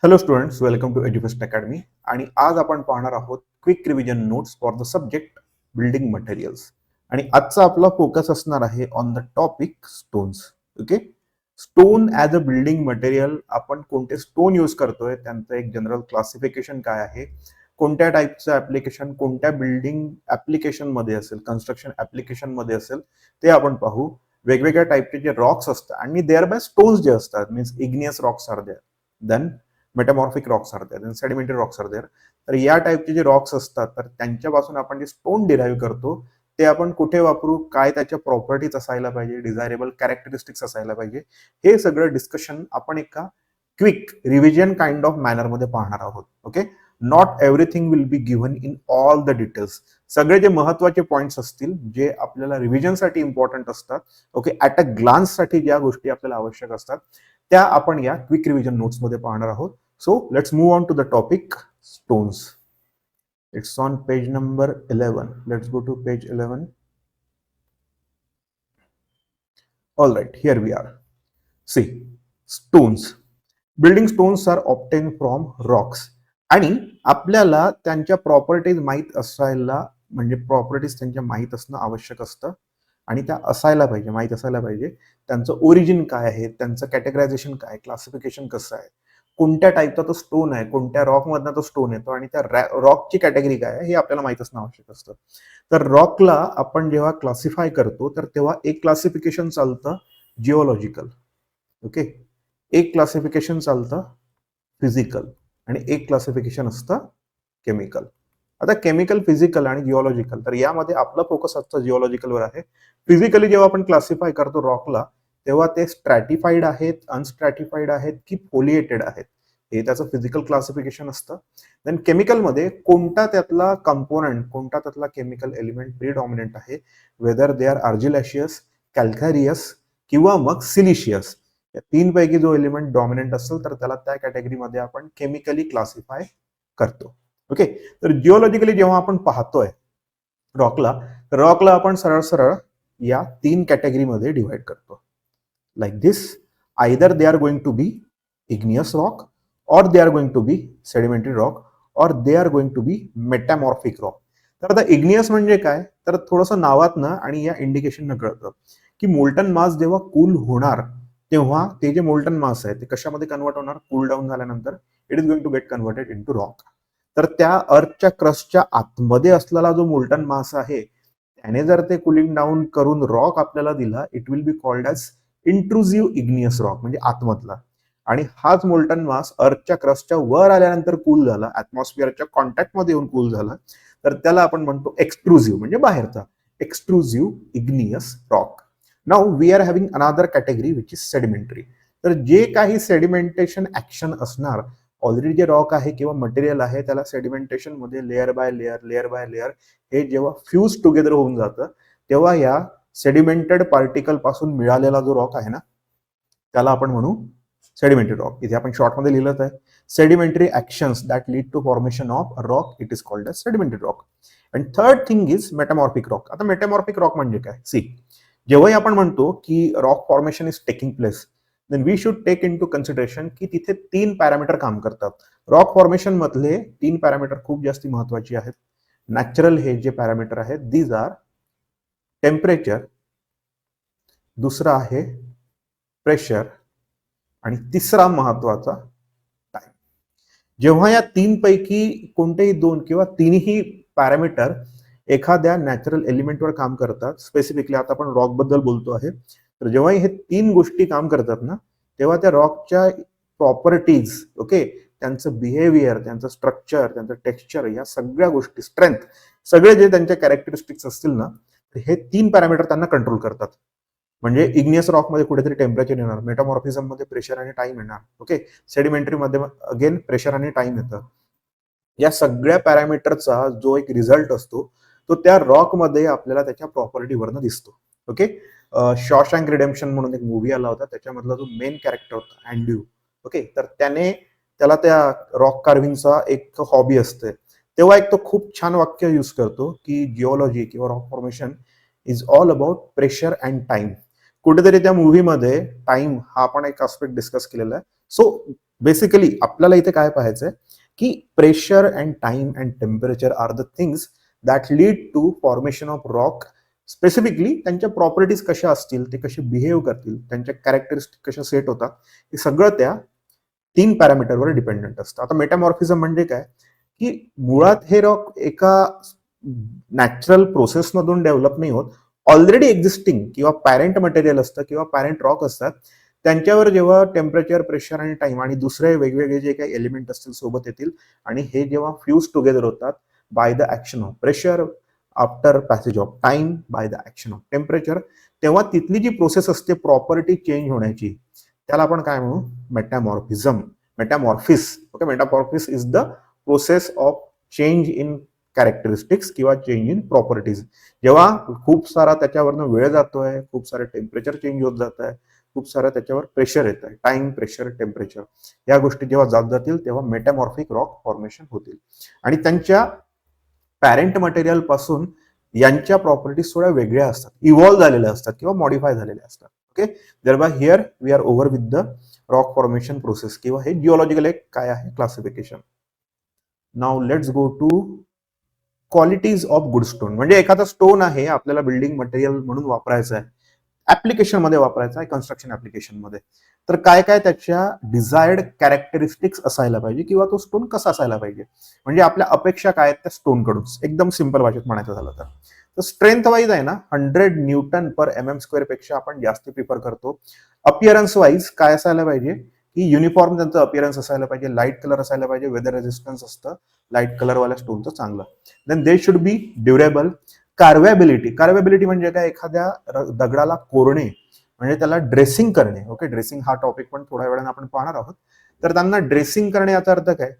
Hello students, welcome to Edufest academy. आणि आज आपण पाहणार आहोत quick revision notes for the subject building materials. आणि आजचा आपला फोकस असणार आहे on the topic stones. Okay, stone as a building material आपण कोणते स्टोन यूज करतोय, त्यांचं एक जनरल क्लासिफिकेशन काय आहे, कोणत्या टाईपचं ऍप्लिकेशन कोणत्या बिल्डिंग ऍप्लिकेशन मध्ये असेल, कन्स्ट्रक्शन ऍप्लिकेशन मध्ये असेल, ते आपण पाहू. वेगवेगळ्या टाईपचे जे रॉक्स असतात आणि देअर बाय स्टोन्स जे असतात, means igneous rocks are there, then metamorphic rocks are there, sedimentary rocks are there. तर या टाईपचे जे रॉक्स असतात, तर त्यांच्यापासून आपण जे स्टोन डिराईव्ह करतो ते आपण कुठे वापरू, काय त्याच्या प्रॉपर्टीज असायला पाहिजे, डिझायरेबल कॅरेक्टरिस्टिक्स असायला पाहिजे, हे सगळं डिस्कशन आपण एका quick revision kind of manner मध्ये पाहणार आहोत. Okay, not everything will be given in all the details. सगळे जे महत्वाचे पॉइंट्स असतील, जे आपल्याला रिव्हिजनसाठी इम्पॉर्टंट असतात, ओके, ऍट अ ग्लान्ससाठी ज्या गोष्टी आपल्याला आवश्यक असतात, त्या आपण या क्विक रिव्हिजन नोट्समध्ये पाहणार आहोत. So let's move on to the topic stones. It's on page number 11. Let's go to page 11. All right, here we are. See, stones. Building stones are obtained from rocks. आणि आपल्याला त्यांच्या properties माहीत असायला, म्हणजे properties त्यांच्या माहीत असणं आवश्यक असतं आणि त्या असायला पाहिजे, माहीत असायला पाहिजे. त्यांचं ओरिजिन काय आहे, त्यांचं कॅटेगरायझेशन काय, क्लासिफिकेशन कसं आहे, कोणत्या टाईपचा तो स्टोन आहे, कोणत्या रॉक मधनं तो स्टोन येतो आणि त्या रॉकची कॅटेगरी काय आहे हे आपल्याला माहित असणं आवश्यक असतं. तर रॉकला आपण जेव्हा क्लासिफाय करतो तर तेव्हा एक क्लासिफिकेशन चालतं जिओलॉजिकल. ओके, एक क्लासिफिकेशन चालतं फिजिकल आणि एक क्लासिफिकेशन असतं केमिकल. आता केमिकल, फिजिकल आणि जिओलॉजिकल, तर यामध्ये आपला फोकस आजचा जिओलॉजिकलवर आहे. फिजिकली जेव्हा आपण क्लासिफाय करतो रॉकला, तेव्हा ते स्ट्रॅटिफाईड आहेत, अनस्ट्रॅटिफाईड आहेत की फोलिएटेड आहेत, हे त्याचं फिजिकल क्लासिफिकेशन असतं. देन केमिकलमध्ये कोणता त्यातला कंपोनंट, कोणता त्यातला केमिकल एलिमेंट प्रिडॉमिनंट आहे, वेदर दे आर आर्जिलॅशियस, कॅल्कॅरियस किंवा मग सिलिशियस, या तीन पैकी जो एलिमेंट डॉमिनंट असेल तर त्याला त्या कॅटेगरीमध्ये आपण केमिकली क्लासिफाय करतो. ओके, तर जिओलॉजिकली जेव्हा आपण पाहतोय रॉकला आपण सरळ सरळ या तीन कॅटेगरीमध्ये डिवाइड करतो. like this, either they are going to be igneous rock or they are going to be sedimentary rock or they are going to be metamorphic rock. तर आता इग्नियस म्हणजे काय, तर थोडंसं नावातनं आणि या इंडिकेशन कळतं की मोल्टन मास जेव्हा कूल होणार तेव्हा ते जे मोल्टन मास आहे ते कशामध्ये कन्वर्ट होणार, कूल डाऊन झाल्यानंतर it is going to get converted into rock. तर त्या अर्थच्या क्रस्टच्या आतमध्ये असलेला जो मोल्टन मास आहे त्याने जर ते कुलिंग डाऊन करून रॉक आपल्याला दिला, it will be called as intrusive igneous rock, म्हणजे आतमधला. आणि हाच मोल्टन मास अर्थच्या क्रस्टच्या वर आल्यानंतर कूल झाला, ऍटमॉस्फिअरच्या कॉन्टॅक्टमध्ये येऊन कूल झाला, तर त्याला आपण म्हणतो एक्सट्रुझिव्ह, म्हणजे बाहेरचा, extrusive igneous rock. Now we are having another category which is sedimentary. तर जे काही सेडिमेंटेशन ऍक्शन असणार, ऑलरेडी जे रॉक आहे किंवा मटेरियल आहे त्याला सेडिमेंटेशन मध्ये लेअर बाय लेअर हे जेव्हा फ्यूज टुगेदर होऊन जातं, तेव्हा या सेडिमेंटेड पार्टिकल पासून मिळालेला जो रॉक आहे ना, त्याला आपण म्हणू सेडिमेंटरी रॉक. इथे आपण शॉर्टमध्ये लिहिलं आहे, sedimentary actions that lead to formation of rock, it is called as sedimentary rock. And third thing is metamorphic rock. आता मेटामॉर्फिक रॉक म्हणजे काय, सी, जेव्हाही आपण म्हणतो की rock formation is taking place, then we should take into consideration की तिथे तीन पॅरामीटर काम करतात. रॉक फॉर्मेशन मधले तीन पॅरामीटर खूप जास्त महत्वाची आहेत. नॅचरल हे जे पॅरामीटर आहेत, दीज आर टेम्परेचर, दुसरा आहे प्रेशर आणि तिसरा महत्वाचा टाइम. जेव्हा या तीन पैकी कोणतेही दोन किंवा तीनही पॅरामीटर एखाद्या नॅचरल एलिमेंटवर काम करतात, स्पेसिफिकली आता आपण रॉक बद्दल बोलतो आहे, तर जेव्हा हे तीन गोष्टी काम करतात ना, तेव्हा त्या रॉकच्या प्रॉपर्टीज, ओके, त्यांचं बिहेवियर, त्यांचं स्ट्रक्चर, त्यांचं टेक्स्चर, या सगळ्या गोष्टी, स्ट्रेंथ, सगळे जे त्यांच्या कॅरेक्टरिस्टिक्स असतील ना, हे तीन पॅरामीटर त्यांना कंट्रोल करतात. म्हणजे इग्नियस रॉक मध्ये कुठेतरी टेम्परेचर येणार, मेटामॉर्फिझम मध्ये प्रेशर आणि टाइम येणार, ओके, सेडिमेंटरी मध्ये अगेन प्रेशर आणि टाइम येतं. या सगळ्या पॅरामीटरचा जो एक रिझल्ट असतो तो त्या रॉक मध्ये आपल्याला त्याच्या प्रॉपर्टीवरनं दिसतो. ओके, शॉशँक रिडेम्पशन म्हणून एक मूवी आला होता, त्याच्यामधला जो मेन कॅरेक्टर होता अँड्रू, ओके, तर त्याला त्या रॉक कार्विंगचा एक हॉबी असते, तेव्हा एक तो खूप छान वाक्य यूज करतो की जिओलॉजी किंवा rock formation is all about pressure and time. कुठेतरी त्या मूवीमध्ये टाइम हा आपण एक आस्पेक्ट डिस्कस केलेला आहे. सो बेसिकली आपल्याला इथे काय पाहायचंय की pressure and time and temperature are the things that lead to formation of rock. Specifically त्यांच्या प्रॉपर्टीज कशा असतील, ते कसे बिहेव करतील, त्यांच्या कॅरेक्टरिस्टिक कशा सेट होतात, हे सगळं त्या 3 पॅरामीटरवर डिपेंडंट असतं. आता मेटामॉर्फिझम म्हणजे काय की मुळात हे रॉक एका नॅचरल प्रोसेसमधून डेव्हलप नाही होत, ऑलरेडी एक्झिस्टिंग किंवा पॅरेंट मटेरियल असतं किंवा पॅरेंट रॉक असतात, त्यांच्यावर जेव्हा टेम्परेचर, प्रेशर आणि टाइम आणि दुसरे वेगवेगळे जे काही एलिमेंट असतील सोबत येतील आणि हे जेव्हा फ्यूज टुगेदर होतात by the action of pressure after passage of time by the action of temperature, तेव्हा तिथली जी प्रोसेस असते प्रॉपर्टी चेंज होण्याची, त्याला आपण काय म्हणू, metamorphism, metamorphism. Okay, metamorphism is the process of change in characteristics किंवा चेंज इन प्रॉपर्टीज. जेव्हा खूप सारा त्याच्यावरनं वेळ जातोय, खूप सारे टेम्परेचर चेंज होत जात आहे, खूप सारं त्याच्यावर प्रेशर येत आहे, टाइम, प्रेशर, टेम्परेचर, या गोष्टी जेव्हा जात जातील तेव्हा मेटामॉर्फिक रॉक फॉर्मेशन होतील आणि त्यांच्या पॅरेंट मटेरियल पासून यांच्या प्रॉपर्टीज थोड्या वेगळ्या असतात, इव्हॉल्व्ह झालेल्या असतात किंवा मॉडिफाय झालेल्या असतात. Okay, thereby here we are over with the rock formation process किंवा हे जिओलॉजिकल एक काय आहे classification. Now let's go to qualities of good stone. म्हणजे एखादा स्टोन आहे आपल्याला बिल्डिंग मटेरियल म्हणून वापरायचं आहे, ऍप्लिकेशन मध्ये वापरायचा आहे, कन्स्ट्रक्शन ऍप्लिकेशन मध्ये, तर काय काय त्याच्या डिझायर्ड कॅरेक्टरिस्टिक्स असायला पाहिजे किंवा तो स्टोन कसा असायला पाहिजे, म्हणजे आपल्या अपेक्षा काय आहेत त्या स्टोन कडून, एकदम सिंपल भाषेत म्हणायचं झालं तर स्ट्रेंथ वाईज आहे ना 100 न्यूटन पर mm² पेक्षा आपण जास्त प्रिफर करतो. अपिअरन्स वाईज काय असायला पाहिजे की युनिफॉर्म त्यांचं अपिअरन्स असायला पाहिजे, लाईट कलर असायला पाहिजे, वेदर रेजिस्टन्स असतं लाईट कलरवाल्या स्टोनचं चांगलं. Then they should be durable. Carvability, carvability म्हणजे काय, एखाद्या दगडाला कोरणे म्हणजे त्याला ड्रेसिंग करणे. ओके, ड्रेसिंग हा टॉपिक पण थोड्या वेळाने आपण पाहणार आहोत. तर त्यांना ड्रेसिंग करणे याचा अर्थ काय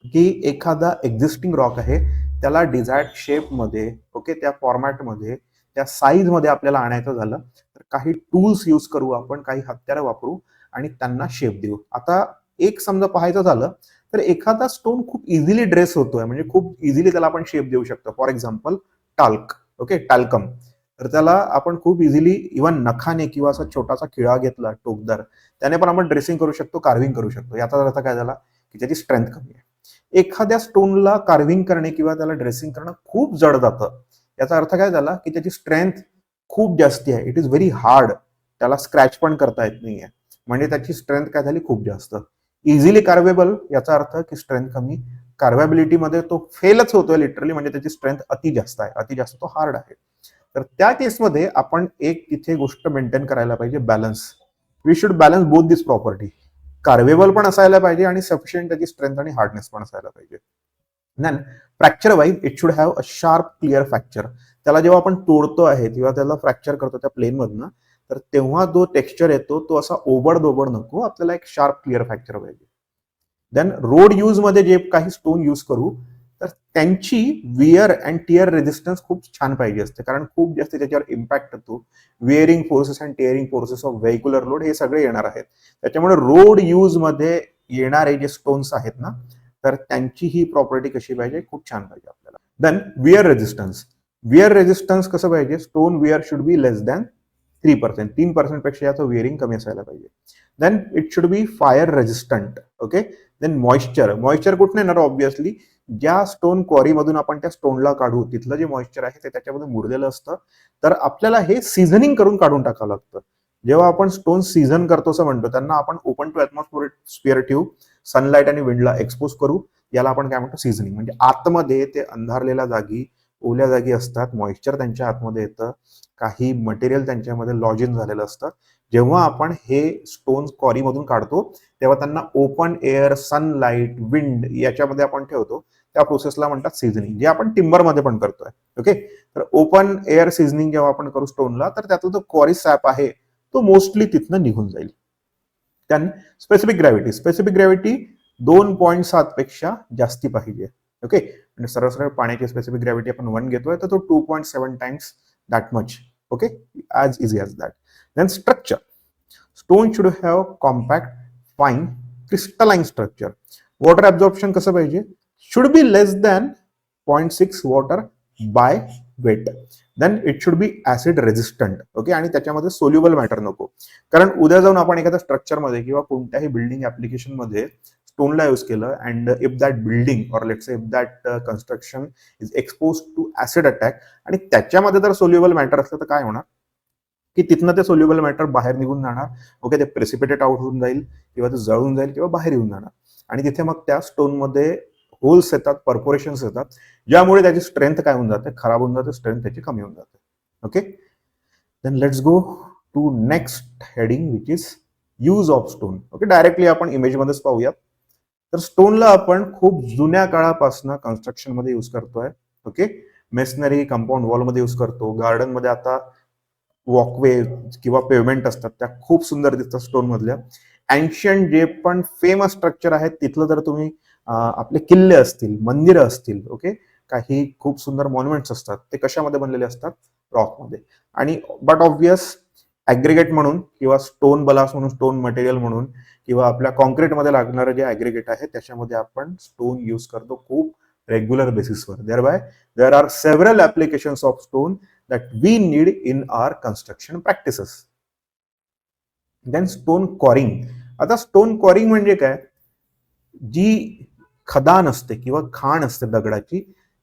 की एखादा एक्झिस्टिंग रॉक आहे त्याला डिझायर्ड शेपमध्ये, ओके, त्या फॉर्मॅटमध्ये, त्या साईजमध्ये आपल्याला आणायचं झालं तर काही टूल्स यूज करू आपण, काही हत्यारं वापरू आणि त्यांना शेप देऊ. आता एक समजा पाहायचं झालं तर एखादा स्टोन खूप इझिली ड्रेस होतोय, म्हणजे खूप इझिली त्याला आपण शेप देऊ शकतो. For example talc, okay, talcum, तर त्याला आपण खूप इझिली इव्हन नखाने किंवा असा छोटासा खिळा घेतला टोकदार, त्याने पण आपण ड्रेसिंग करू शकतो, कार्विंग करू शकतो. याचा अर्थ काय झाला की त्याची स्ट्रेंथ कमी आहे. एखाद्या स्टोनला कार्विंग करणे किंवा त्याला ड्रेसिंग करणं खूप जड जातं, याचा अर्थ काय झाला की त्याची स्ट्रेंथ खूप जास्ती आहे, इट इज व्हेरी हार्ड, त्याला स्क्रॅच पण करता येत नाहीये, म्हणजे त्याची स्ट्रेंथ काय झाली खूप जास्त. इझिली कार्वेबल याचा अर्थ की स्ट्रेंथ कमी, कार्वेबिलिटी मध्ये तो फेलच होतोय लिटरली, म्हणजे त्याची स्ट्रेंथ अति जास्त आहे, अति जास्त तो हार्ड आहे. तर त्या केसमध्ये आपण एक तिथे गोष्ट मेंटेन करायला पाहिजे, balance. We should balance both this property, carvable पण असायला पाहिजे आणि सफिशियंट त्याची स्ट्रेंथ आणि हार्डनेस पण असायला पाहिजे. Then fracture wise it should have a sharp clear fracture. त्याला जेव्हा आपण तोडतो आहे किंवा त्याला फ्रॅक्चर करतो त्या प्लेन मधनं, तर तेव्हा जो टेक्स्चर येतो तो असा ओबड नको, आपल्याला एक शार्प क्लिअर फ्रॅक्चर पाहिजे. देन रोड यूज मध्ये जे काही स्टोन यूज करू तर त्यांची विअर अँड टिअर रेजिस्टन्स खूप छान पाहिजे असते, कारण खूप जास्त त्याच्यावर इम्पॅक्ट होतो. Wearing forces and tearing forces of vehicular load हे सगळे येणार आहेत. त्याच्यामुळे रोड यूज मध्ये येणारे जे स्टोन्स आहेत ना, तर त्यांची ही प्रॉपर्टी कशी पाहिजे, खूप छान पाहिजे आपल्याला. Then wear resistance. Wear resistance कसं पाहिजे, stone wear should be less than 3%, 3% पेक्षा याचं विअरिंग कमी असायला पाहिजे. Then it should be fire resistant. Okay, then moisture. Moisture कुठून येणार, ऑब्व्हियसली ज्या स्टोन क्वारी मधून आपण त्या स्टोनला काढू तिथलं जे मॉइश्चर आहे ते त्याच्यामध्ये मुरलेलं असतं, तर आपल्याला हे सीझनिंग करून काढून टाकावं लागतं. जेव्हा आपण स्टोन सीझन करतो असं म्हणतो, त्यांना आपण ओपन टू ऍटमॉस्फिअर ठेवू, सनलाईट आणि विंडला एक्सपोज करू, याला आपण काय म्हणतो, सीझनिंग. म्हणजे आतमध्ये ते अंधारलेल्या जागी, ओल्या जागी असतात, मॉइश्चर त्यांच्या आतमध्ये येतं, काही मटेरियल त्यांच्यामध्ये लॉज इन झालेलं असतं. जेव्हा आपण हे स्टोन्स क्वारीमधून काढतो तेव्हा त्यांना ओपन एअर, सनलाईट, विंड याच्यामध्ये आपण ठेवतो, त्या प्रोसेसला म्हणतात सीझनिंग, जे आपण टिंबरमध्ये पण करतोय. ओके, तर ओपन एअर सीझनिंग जेव्हा आपण करू स्टोनला, तर त्यातला जो क्वारी सॅप आहे तो मोस्टली तिथनं निघून जाईल. त्यान स्पेसिफिक ग्रॅव्हिटी, स्पेसिफिक ग्रॅव्हिटी 2.7 पेक्षा जास्ती पाहिजे. ओके, म्हणजे सरळ सरळ पाण्याची स्पेसिफिक ग्रॅव्हिटी आपण 1 घेतोय तर तो 2.7 times that much. Okay, as easy as that. Then structure. Stone should have compact, fine, crystalline structure. Water absorption कसं पाहिजे, should be less than 0.6 water by weight. Then it should be acid resistant. Okay, आणि त्याच्यामध्ये soluble matter नको, कारण उद्या जाऊन आपण एखाद्या स्ट्रक्चरमध्ये किंवा कोणत्याही बिल्डिंग ऍप्लिकेशनमध्ये स्टोनला यूज केलं and if that building or let's say if that construction is expose to acid attack आणि त्याच्यामध्ये जर सोल्युबल मॅटर असलं तर काय होणार की तिथनं ते सोल्युबल मॅटर बाहेर निघून जाणार. ओके, ते प्रेसिपिटेट आउट होऊन जाईल किंवा ते जळून जाईल किंवा बाहेर येऊन जाणार आणि तिथे मग त्या स्टोनमध्ये होल्स येतात, परफोरेशन्स येतात, ज्यामुळे त्याची स्ट्रेंथ काय होऊन जाते, खराब होऊन जाते, स्ट्रेंथ त्याची कमी होऊन जाते. Okay, then let's go to next heading which is use of stone. Okay, directly आपण इमेजमध्येच पाहूयात. तर स्टोनला आपण खूप जुन्या काळापासून कन्स्ट्रक्शनमध्ये यूज करतोय. ओके, मेसनरी कंपाऊंड वॉलमध्ये यूज करतो, गार्डनमध्ये आता वॉकवे किंवा पेवमेंट असतात त्या खूप सुंदर दिसतात स्टोन मधल्या. एन्शियंट जे पण फेमस स्ट्रक्चर आहेत तिथलं जर तुम्ही आपले किल्ले असतील, मंदिरं असतील, ओके, काही खूप सुंदर मॉन्युमेंट्स असतात, ते कशामध्ये बनलेले असतात, रॉकमध्ये. आणि बट ऑब्वियस ऍग्रिगेट म्हणून किंवा स्टोन बलास म्हणून, स्टोन मटेरियल म्हणून किंवा आपल्या कॉन्क्रीटमध्ये लागणारं जे ऍग्रिगेट आहे त्याच्यामध्ये आपण स्टोन यूज करतो खूप रेग्युलर बेसिसवर. There are several applications of stone that we need in our construction practices. Then stone coring. आता स्टोन कॉरिंग म्हणजे काय, जी खदान असते किंवा खाण असते दगडाची,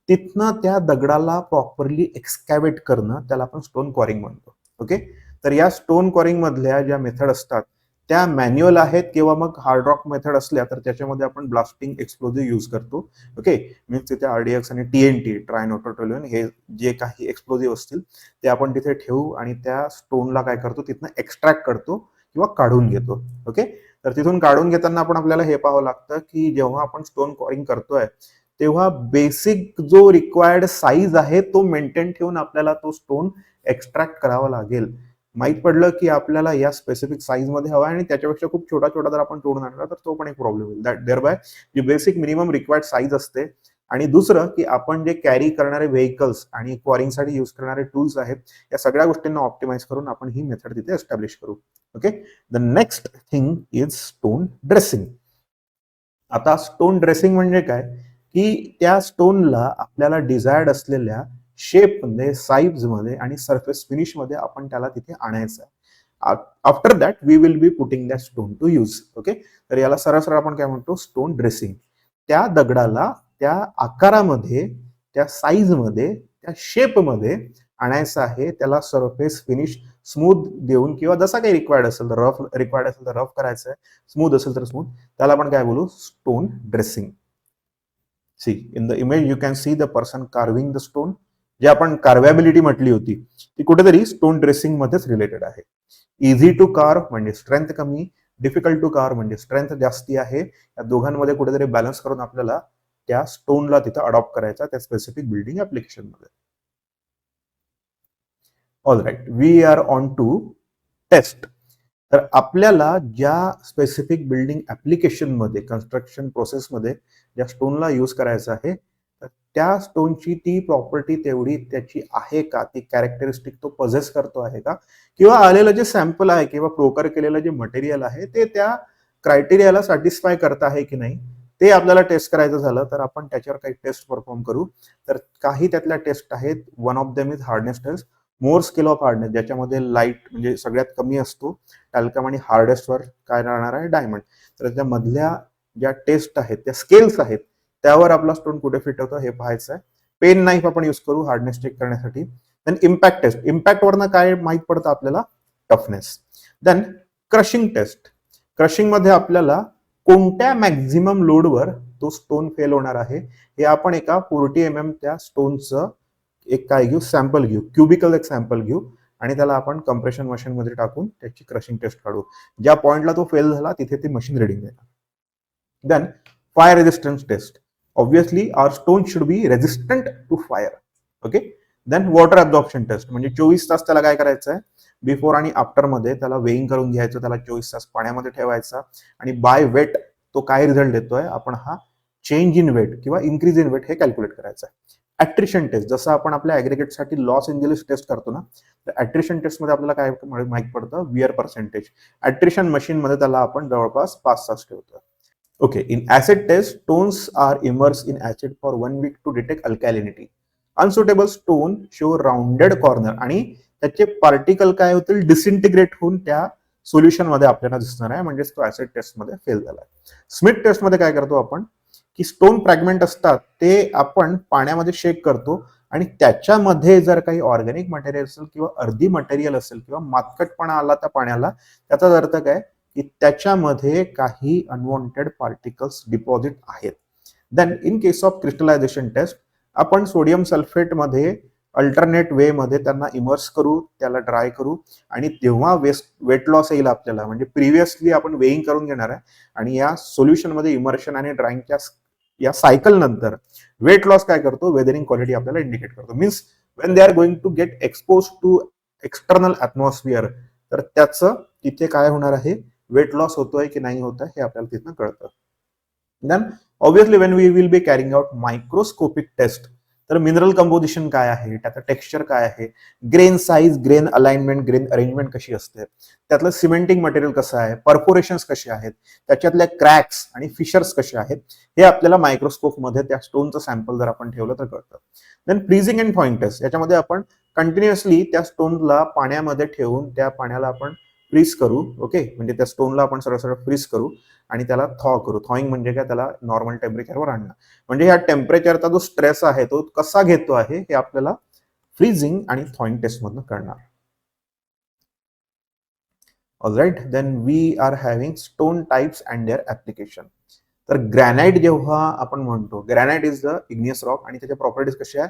तिथनं त्या दगडाला प्रॉपरली एक्सकॅव्हेट करणं त्याला आपण स्टोन कॉरिंग म्हणतो. ओके, तर या स्टोन कॉरिंग मधल्या ज्या मेथड असतात त्या मॅन्युअल आहेत किंवा मग हार्ड रॉक मेथड असल्या तर त्याच्यामध्ये आपण ब्लास्टिंग एक्सप्लोजिव्ह यूज करतो. ओके, मीन्स तिथे आरडीएक्स आणि टीएनटी, ट्रायनायट्रोटोल्युएन, हे जे काही एक्सप्लोजिव्ह असतील ते आपण तिथे ठेवू आणि त्या स्टोनला काय करतो, तिथनं एक्स्ट्रॅक्ट करतो किंवा काढून घेतो. ओके, तर तिथून काढून घेताना आपण आपल्याला हे पाहावं लागतं की जेव्हा आपण स्टोन कॉरिंग करतोय तेव्हा बेसिक जो रिक्वायर्ड साईज आहे तो मेंटेन ठेवून आपल्याला तो स्टोन एक्स्ट्रॅक्ट करावा लागेल. माहित पडलं की आपल्याला या स्पेसिफिक साईज मध्ये हवा आहे आणि त्याच्यापेक्षा खूप छोटा छोटा जर आपण तोडून आणला तर तो पण एक प्रॉब्लेम होईल. दॅट देअर बाय जी बेसिक मिनिमम रिक्वायर्ड साईज असते. आणि दुसरं की आपण जे कॅरी करणारे व्हेकल्स आणि क्वारिंगसाठी यूज करणारे टूल्स आहेत या सगळ्या गोष्टींना ऑप्टिमाइज करून आपण ही मेथड तिथे एस्टॅब्लिश करू. Okay, the next thing is stone dressing. आता स्टोन ड्रेसिंग म्हणजे काय की त्या स्टोनला आपल्याला डिझायर्ड असलेल्या शेपमध्ये, साईजमध्ये आणि सरफेस फिनिशमध्ये आपण त्याला तिथे आणायचं आहे. After that we will be putting that stone to use. Okay, तर याला सरळ सरळ आपण काय म्हणतो, स्टोन ड्रेसिंग. त्या दगडाला त्या आकारामध्ये, त्या साईजमध्ये, त्या शेपमध्ये आणायचं आहे, त्याला सरफेस फिनिश स्मूथ देऊन किंवा जसा काही रिक्वायर्ड असेल तर रफ, रिक्वायर्ड असेल तर रफ करायचं आहे, स्मूथ असेल तर स्मूथ, त्याला आपण काय बोलू, stone dressing. See in the image you can see the person carving the stone. जे आपण कार्व्हॅबिलिटी म्हटली होती ती कुठेतरी स्टोन ड्रेसिंग मध्येच रिलेटेड आहे. इझी टू कार्व म्हणजे स्ट्रेंथ कमी, डिफिकल्ट टू कार्व म्हणजे स्ट्रेंथ जास्ती आहे. या दोघांमध्ये कुठेतरी बॅलन्स करून आपल्याला त्या स्टोनला तिथं अडॉप्ट करायचा त्या स्पेसिफिक बिल्डिंग ऍप्लिकेशन मध्ये. All right, we are on to test. तर आपल्याला ज्या स्पेसिफिक बिल्डिंग ऍप्लिकेशनमध्ये, कन्स्ट्रक्शन प्रोसेसमध्ये ज्या स्टोनला यूज करायचं आहे तर त्या स्टोनची ती प्रॉपर्टी तेवढी त्याची आहे का, ती कॅरेक्टरिस्टिक तो पजेस करतो आहे का, किंवा आलेलं जे सॅम्पल आहे किंवा प्रोकर केलेलं जे मटेरियल आहे ते त्या क्रायटेरियाला सॅटिस्फाय करत आहे की नाही, ते आपल्याला टेस्ट करायचं झालं तर आपण त्याच्यावर काही टेस्ट परफॉर्म करू. तर काही त्यातल्या टेस्ट आहेत. One of them is hardness test. Mohs scale of hardness, ज्याच्यामध्ये लाईट म्हणजे सगळ्यात कमी असतो टॅल्कम आणि हार्डेस्ट वर काय राहणार आहे, डायमंड. तर त्या मधल्या ज्या टेस्ट आहेत, त्या स्केल्स आहेत, त्यावर आपला स्टोन कुठे फिट होतो हे पाहायचं आहे. पेन नाईफ आपण यूज करू हार्डनेस चेक करण्यासाठी. देन इम्पॅक्ट टेस्ट, इम्पॅक्ट वरनं काय माहित पडतं आपल्याला, toughness. Then crushing test, crushing मध्ये आपल्याला कोणत्या मॅक्झिमम लोडवर तो स्टोन फेल होणार आहे हे आपण एका 40 mm त्या स्टोनचं एक काय घेऊ, सॅम्पल घेऊ, क्युबिकल एक सॅम्पल घेऊ आणि त्याला आपण कम्प्रेशन मशीन मध्ये टाकून त्याची क्रशिंग टेस्ट काढू. ज्या पॉइंटला तो फेल झाला तिथे ती मशीन रिडिंग देणार. Then fire resistance test. Obviously our stone should be resistant to fire. Okay, then water absorption test, म्हणजे 24 तास त्याला काय करायचं आहे, बिफोर आणि आफ्टर मध्ये त्याला वेईंग करून घ्यायचं, त्याला 24 तास पाण्यामध्ये ठेवायचा आणि बाय वेट तो काय रिझल्ट देतोय आपण हा चेंज इन वेट किंवा इन्क्रीज इन वेट हे कॅल्क्युलेट करायचं आहे. ऍट्रिशन टेस्ट, जसं आपण आपल्या ऍग्रिगेटसाठी लॉस एंजेलिस टेस्ट करतो ना, तर ऍट्रिशन टेस्ट मध्ये आपल्याला काय माहित पडतं, विअर पर्सेंटेज. ऍट्रिशन मशीन मध्ये त्याला आपण जवळपास 5 तास ठेवतो. Okay, in acid test stones are immerse in acid for 1 week to detect alkalinity. Unsuitable stone show rounded corner आणि त्याचे पार्टिकल काय होतील, डिसइंटिग्रेट होऊन त्या सोल्युशन मध्ये आपल्याला दिसणार आहे, म्हणजेच तो ऍसिड टेस्ट मध्ये फेल झाला. स्मिथ टेस्ट मध्ये काय करतो आपण की स्टोन फ्रॅगमेंट असतात ते आपण पाण्यामध्ये शेक करतो आणि त्याच्यामध्ये जर काही ऑर्गॅनिक मटेरियल असेल किंवा अर्धी मटेरियल असेल किंवा मातकटपणा आला त्या पाण्याला, त्याचा अर्थ काय की त्याच्यामध्ये काही अनवॉन्टेड पार्टिकल्स डिपॉझिट आहेत. Then in case of crystallisation test आपण सोडियम सल्फेट मध्ये अल्टरनेट वे मध्ये त्यांना इमर्स करू, त्याला ड्राय करू आणि तेव्हा वेट लॉस येईल आपल्याला. म्हणजे प्रिव्हियसली आपण वेइंग करून घेणार आहे आणि या सोल्युशन मध्ये इमर्शन आणि ड्रायिंगच्या या सायकल नंतर वेट लॉस काय करतो, वेदरिंग क्वालिटी आपल्याला इंडिकेट करतो. Means when they are going to get expose to external atmosphere, तर त्याचं तिथे काय होणार आहे, वेट लॉस होतोय की नाही होत आहे हे आपल्याला तिथनं कळतं. Then obviously when we will be carrying out microscopic test, तर मिनरल कंपोजिशन काय आहे, त्याचं टेक्स्चर काय आहे, grain size, grain alignment, grain arrangement कशी असते, त्यातलं सिमेंटिंग मटेरियल कसं आहे, परफोरेशन्स कसे आहेत, त्याच्यातल्या क्रॅक्स आणि फिशर्स कसे आहेत, हे आपल्याला मायक्रोस्कोप मध्ये त्या स्टोनचं सॅम्पल जर आपण ठेवलं तर कळतं. Then freezing and thawing test, याच्यामध्ये आपण कंटिन्युअसली त्या स्टोनला पाण्यामध्ये ठेवून त्या पाण्याला आपण फ्रीज करू. ओके, म्हणजे त्या स्टोनला आपण सरळ सरळ फ्रीज करू आणि त्याला थॉ करू. थॉइंग म्हणजे काय, त्याला नॉर्मल टेम्परेचरवर आणणं. म्हणजे ह्या टेम्परेचरचा जो स्ट्रेस आहे तो कसा घेतो आहे हे आपल्याला फ्रीजिंग आणि थॉइंग टेस्ट मधून कळणार. All right, then we are having stone types and their application. तर ग्रॅनाइट जेव्हा आपण म्हणतो, granite is the igneous rock आणि त्याच्या प्रॉपर्टीज कशा आहे,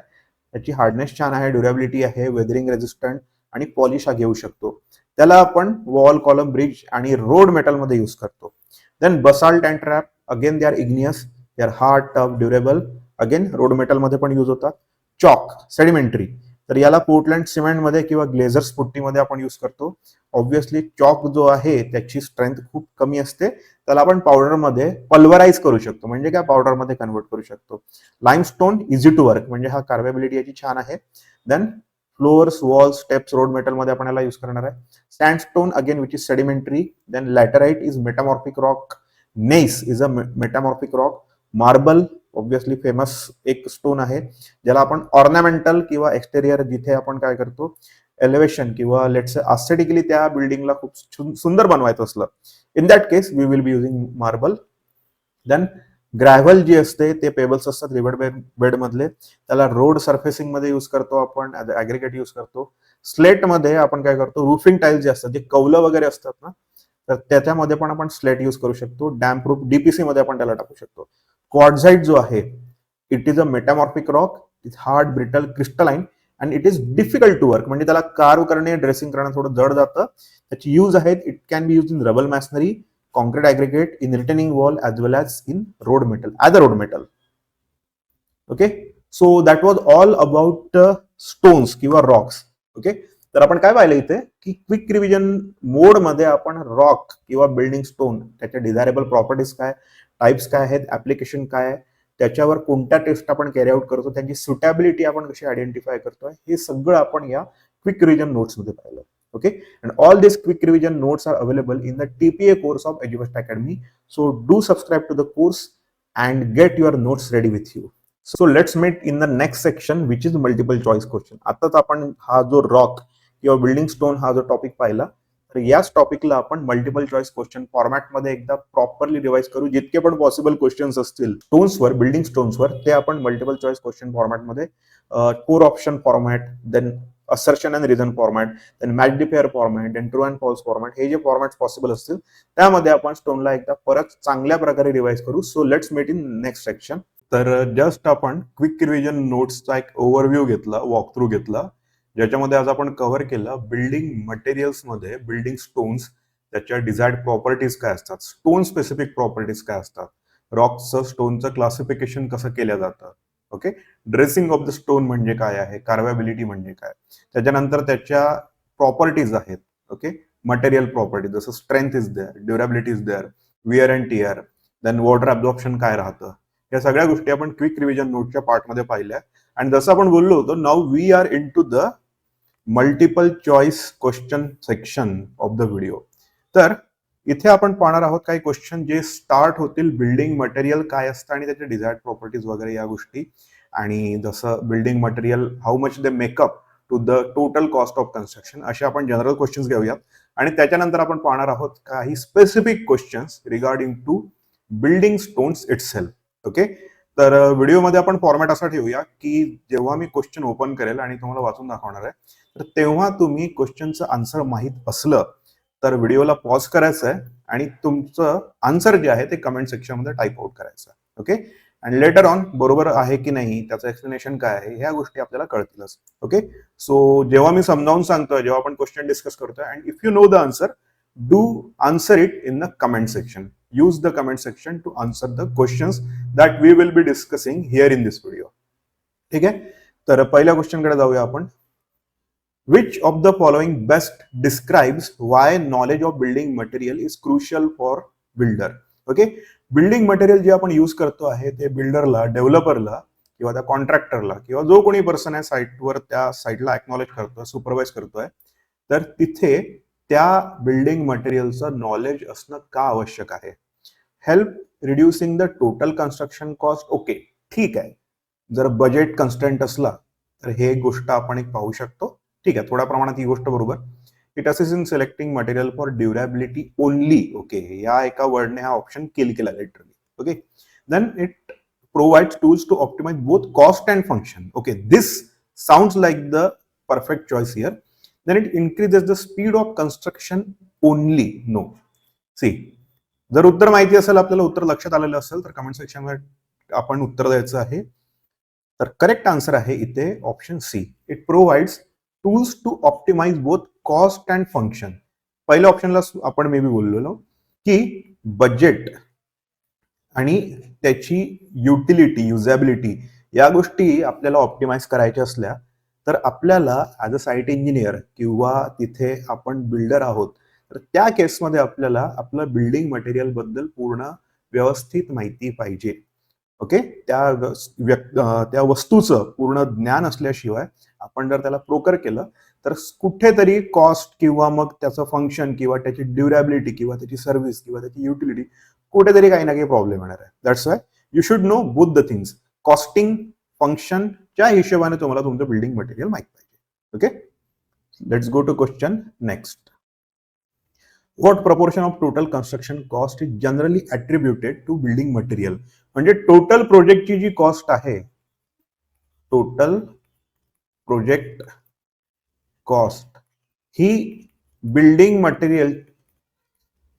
त्याची हार्डनेस छान आहे, ड्युरेबिलिटी आहे, वेदरिंग रेजिस्टंट आणि पॉलिश हा घेऊ शकतो. त्याला आपण वॉल, कॉलम, ब्रिज आणि रोड मेटलमध्ये यूज करतो. Then basalt and trap, again they are igneous, they are hard, tough, durable, again road मेटलमध्ये पण यूज होतात. चॉक, सेडिमेंटरी, तर याला पोर्टलँड सिमेंटमध्ये किंवा ग्लेझर्स पुट्टीमध्ये आपण यूज करतो. ऑब्व्हियसली चॉक जो आहे त्याची स्ट्रेंथ खूप कमी असते, त्याला आपण पावडरमध्ये पल्वराइज करू शकतो, म्हणजे काय पावडरमध्ये कन्वर्ट करू शकतो. लाईमस्टोन, इझी टू वर्क, म्हणजे हा कार्वेबिलिटी याची छान आहे. Then floors, walls, steps, road मेटलमध्ये आपण याला यूज करणार आहे. Sandstone again which is sedimentary. Then laterite is metamorphic rock. Gneiss is a metamorphic rock. Marble obviously famous एक स्टोन आहे, ज्याला आपण ऑर्नामेंटल किंवा एक्सटेरियर, जिथे आपण काय करतो एलिव्हेशन किंवा लेट्स एस्थेटिकली त्या बिल्डिंगला खूप सुंदर बनवायचं असलं, in that case we will be using marble. Then gravel जी असते ते पेबल्स असतात रिव्हर बेड मधले, त्याला रोड सर्फेसिंग मध्ये युज करतो आपण, ऍग्रिगेट युज करतो. स्लेट मध्ये आपण काय करतो, रूफिंग टाइल्स जे असतात, जे कौलं वगैरे असतात ना, तर त्याच्यामध्ये पण आपण स्लेट युज करू शकतो. डॅम्प प्रूफ डीपीसी मध्ये आपण त्याला टाकू शकतो. क्वार्टझाइट जो आहे, it is a metamorphic rock, it hard, brittle, crystalline and it is difficult to work, म्हणजे त्याला कार्व करणे, ड्रेसिंग करणं थोडं जड जातं. त्याची यूज आहेत, it can be use in रबल masonry, concrete aggregate, in retaining wall as well as in road metal, as a road metal. Okay, so that was all about stones किंवा rocks. Okay, तर आपण काय पाहिलं इथे की quick revision मोड मध्ये आपण रॉक किंवा बिल्डिंग स्टोन, त्याच्या डिझायरेबल प्रॉपर्टीज काय, टाइप्स काय आहेत, ऍप्लिकेशन काय आहे, त्याच्यावर कोणत्या टेस्ट आपण कॅरी आउट करतो, त्यांची सुटेबिलिटी आपण कशी आयडेंटिफाय करतोय, हे सगळं आपण या क्विक रिव्हिजन नोट्स मध्ये पाहिलं. Okay, and all these quick revision notes are available in the TPA course of EduFirst Academy. So do subscribe to the course and get your notes ready with you. So let's meet in the next section, which is multiple choice question. आताच आपण हा जो rock किंवा building stone हा जो topic पाहिला, तर याच टॉपिकला आपण मल्टिपल चॉईस क्वेश्चन फॉर्मॅटमध्ये एकदा प्रॉपरली रिवाइज करू. जितके पण पॉसिबल क्वेश्चन्स असतील स्टोन्सवर, बिल्डिंग स्टोन्सवर, ते आपण मल्टिपल चॉईस क्वेश्चन फॉर्मॅटमध्ये, core option format, then assertion and reason format, then match the pair format, then true and false format, हे जे फॉर्मॅट पॉसिबल असतील त्यामध्ये आपण स्टोनला एकदा परत चांगल्या प्रकारे रिवाइज करू. So let's meet in next section. तर जस्ट आपण क्विक रिव्हिजन नोट्सचा एक ओव्हरव्ह्यू घेतला, वॉक थ्रू घेतला, ज्याच्यामध्ये आज आपण कव्हर केलं बिल्डिंग मटेरियल्स मध्ये बिल्डिंग स्टोन्स, त्याच्या डिझायर्ड प्रॉपर्टीज काय असतात, स्टोन स्पेसिफिक प्रॉपर्टीज काय असतात, रॉकचं स्टोनचं क्लासिफिकेशन कसं केलं जातं. Okay, dressing of the stone म्हणजे काय आहे, कार्वेबिलिटी म्हणजे काय, त्याच्यानंतर त्याच्या प्रॉपर्टीज आहेत. ओके, मटेरियल प्रॉपर्टी, जसं strength is there, durability is there, wear and tear, then water absorption काय राहतं, या सगळ्या गोष्टी आपण क्विक रिव्हिजन नोटच्या पार्टमध्ये पाहिल्या. आणि जसं आपण बोललो होतो, now we are into the multiple choice question section of the video. तर इथे आपण पाहणार आहोत काही क्वेश्चन जे स्टार्ट होतील बिल्डिंग मटेरियल काय असतं आणि त्याचे डिझायर्ड प्रॉपर्टीज वगैरे या गोष्टी, आणि जसं building material how much they make up to the total cost of construction, असे आपण जनरल क्वेश्चन्स घेऊयात. आणि त्याच्यानंतर आपण पाहणार आहोत काही specific questions regarding to building stones itself. Okay, तर व्हिडिओमध्ये आपण फॉर्मॅट असा ठेवूया की जेव्हा मी क्वेश्चन ओपन करेल आणि तुम्हाला वाचून दाखवणार आहे, तर तेव्हा तुम्ही क्वेश्चनचं आन्सर माहीत असलं तर व्हिडिओला पॉज करायचं आहे आणि तुमचं आन्सर जे आहे ते कमेंट सेक्शनमध्ये टाईप आउट करायचं आहे. ओके, आणि लेटर ऑन बरोबर आहे की नाही, त्याचं एक्सप्लेनेशन काय आहे, ह्या गोष्टी आपल्याला कळतीलच. ओके, सो जेव्हा मी समजावून सांगतोय, जेव्हा आपण क्वेश्चन डिस्कस करतोय, and if you know the answer, do answer it in the comment section. Use the comment section to answer the questions that we will be discussing here in this video. ठीक आहे, तर पहिल्या क्वेश्चनकडे जाऊया आपण. Which of the following best describes why knowledge of building material is crucial for builder? Okay, building material जे आपण use करतो आहे ते बिल्डरला, डेव्हलपरला किंवा त्या कॉन्ट्रॅक्टरला किंवा जो कोणी पर्सन आहे साईटवर त्या साईटला एक्नॉलेज करतोय, सुपरवाइज करतोय, तर तिथे त्या बिल्डिंग मटेरियलचं नॉलेज असणं का आवश्यक आहे. Help reducing the total construction cost. Okay, ठीक आहे, जर बजेट कन्स्टंट असला तर हे गोष्ट आपण एक पाहू शकतो. ठीक आहे, थोड्या प्रमाणात ही गोष्ट बरोबर. It assist in selecting material for durability only. Okay, या एका वर्डने हा ऑप्शन किल केला literally. Okay, then it provides tools to optimise both cost and function. Okay, this sounds like the perfect choice here. Then it increases the speed of construction only. No. See, जर उत्तर माहिती असेल, आपल्याला उत्तर लक्षात आलेलं असेल, तर कमेंट सेक्शनमध्ये आपण उत्तर द्यायचं आहे. तर करेक्ट आन्सर आहे इथे option C. It provides tools to optimise both cost and function. पहिल्या ऑप्शनला आपण मे बी बोललेलो की बजेट आणि त्याची युटिलिटी, युजेबिलिटी या गोष्टी आपल्याला ऑप्टिमाइज करायच्या असल्या तर आपल्याला ॲज अ साईट इंजिनियर किंवा तिथे आपण बिल्डर आहोत, तर त्या केसमध्ये आपल्याला आपलं बिल्डिंग मटेरियल बद्दल पूर्ण व्यवस्थित माहिती पाहिजे. ओके, त्या वस्तूचं पूर्ण ज्ञान असल्याशिवाय आपण जर त्याला प्रोकर केलं तर कुठेतरी कॉस्ट किंवा मग त्याचं फंक्शन किंवा त्याची ड्युरेबिलिटी किंवा त्याची सर्व्हिस किंवा त्याची युटिलिटी कुठेतरी काही ना काही प्रॉब्लेम येणार आहे. That's why you should know both the things. Costing, फंक्शनच्या हिशोबाने तुम्हाला तुमचं बिल्डिंग मटेरियल माहित पाहिजे. Okay, let's go to question next. What proportion of total construction cost is generally attributed to building material? म्हणजे टोटल प्रोजेक्टची जी कॉस्ट आहे, टोटल प्रोजेक्ट कॉस्ट ही बिल्डिंग मटेरियल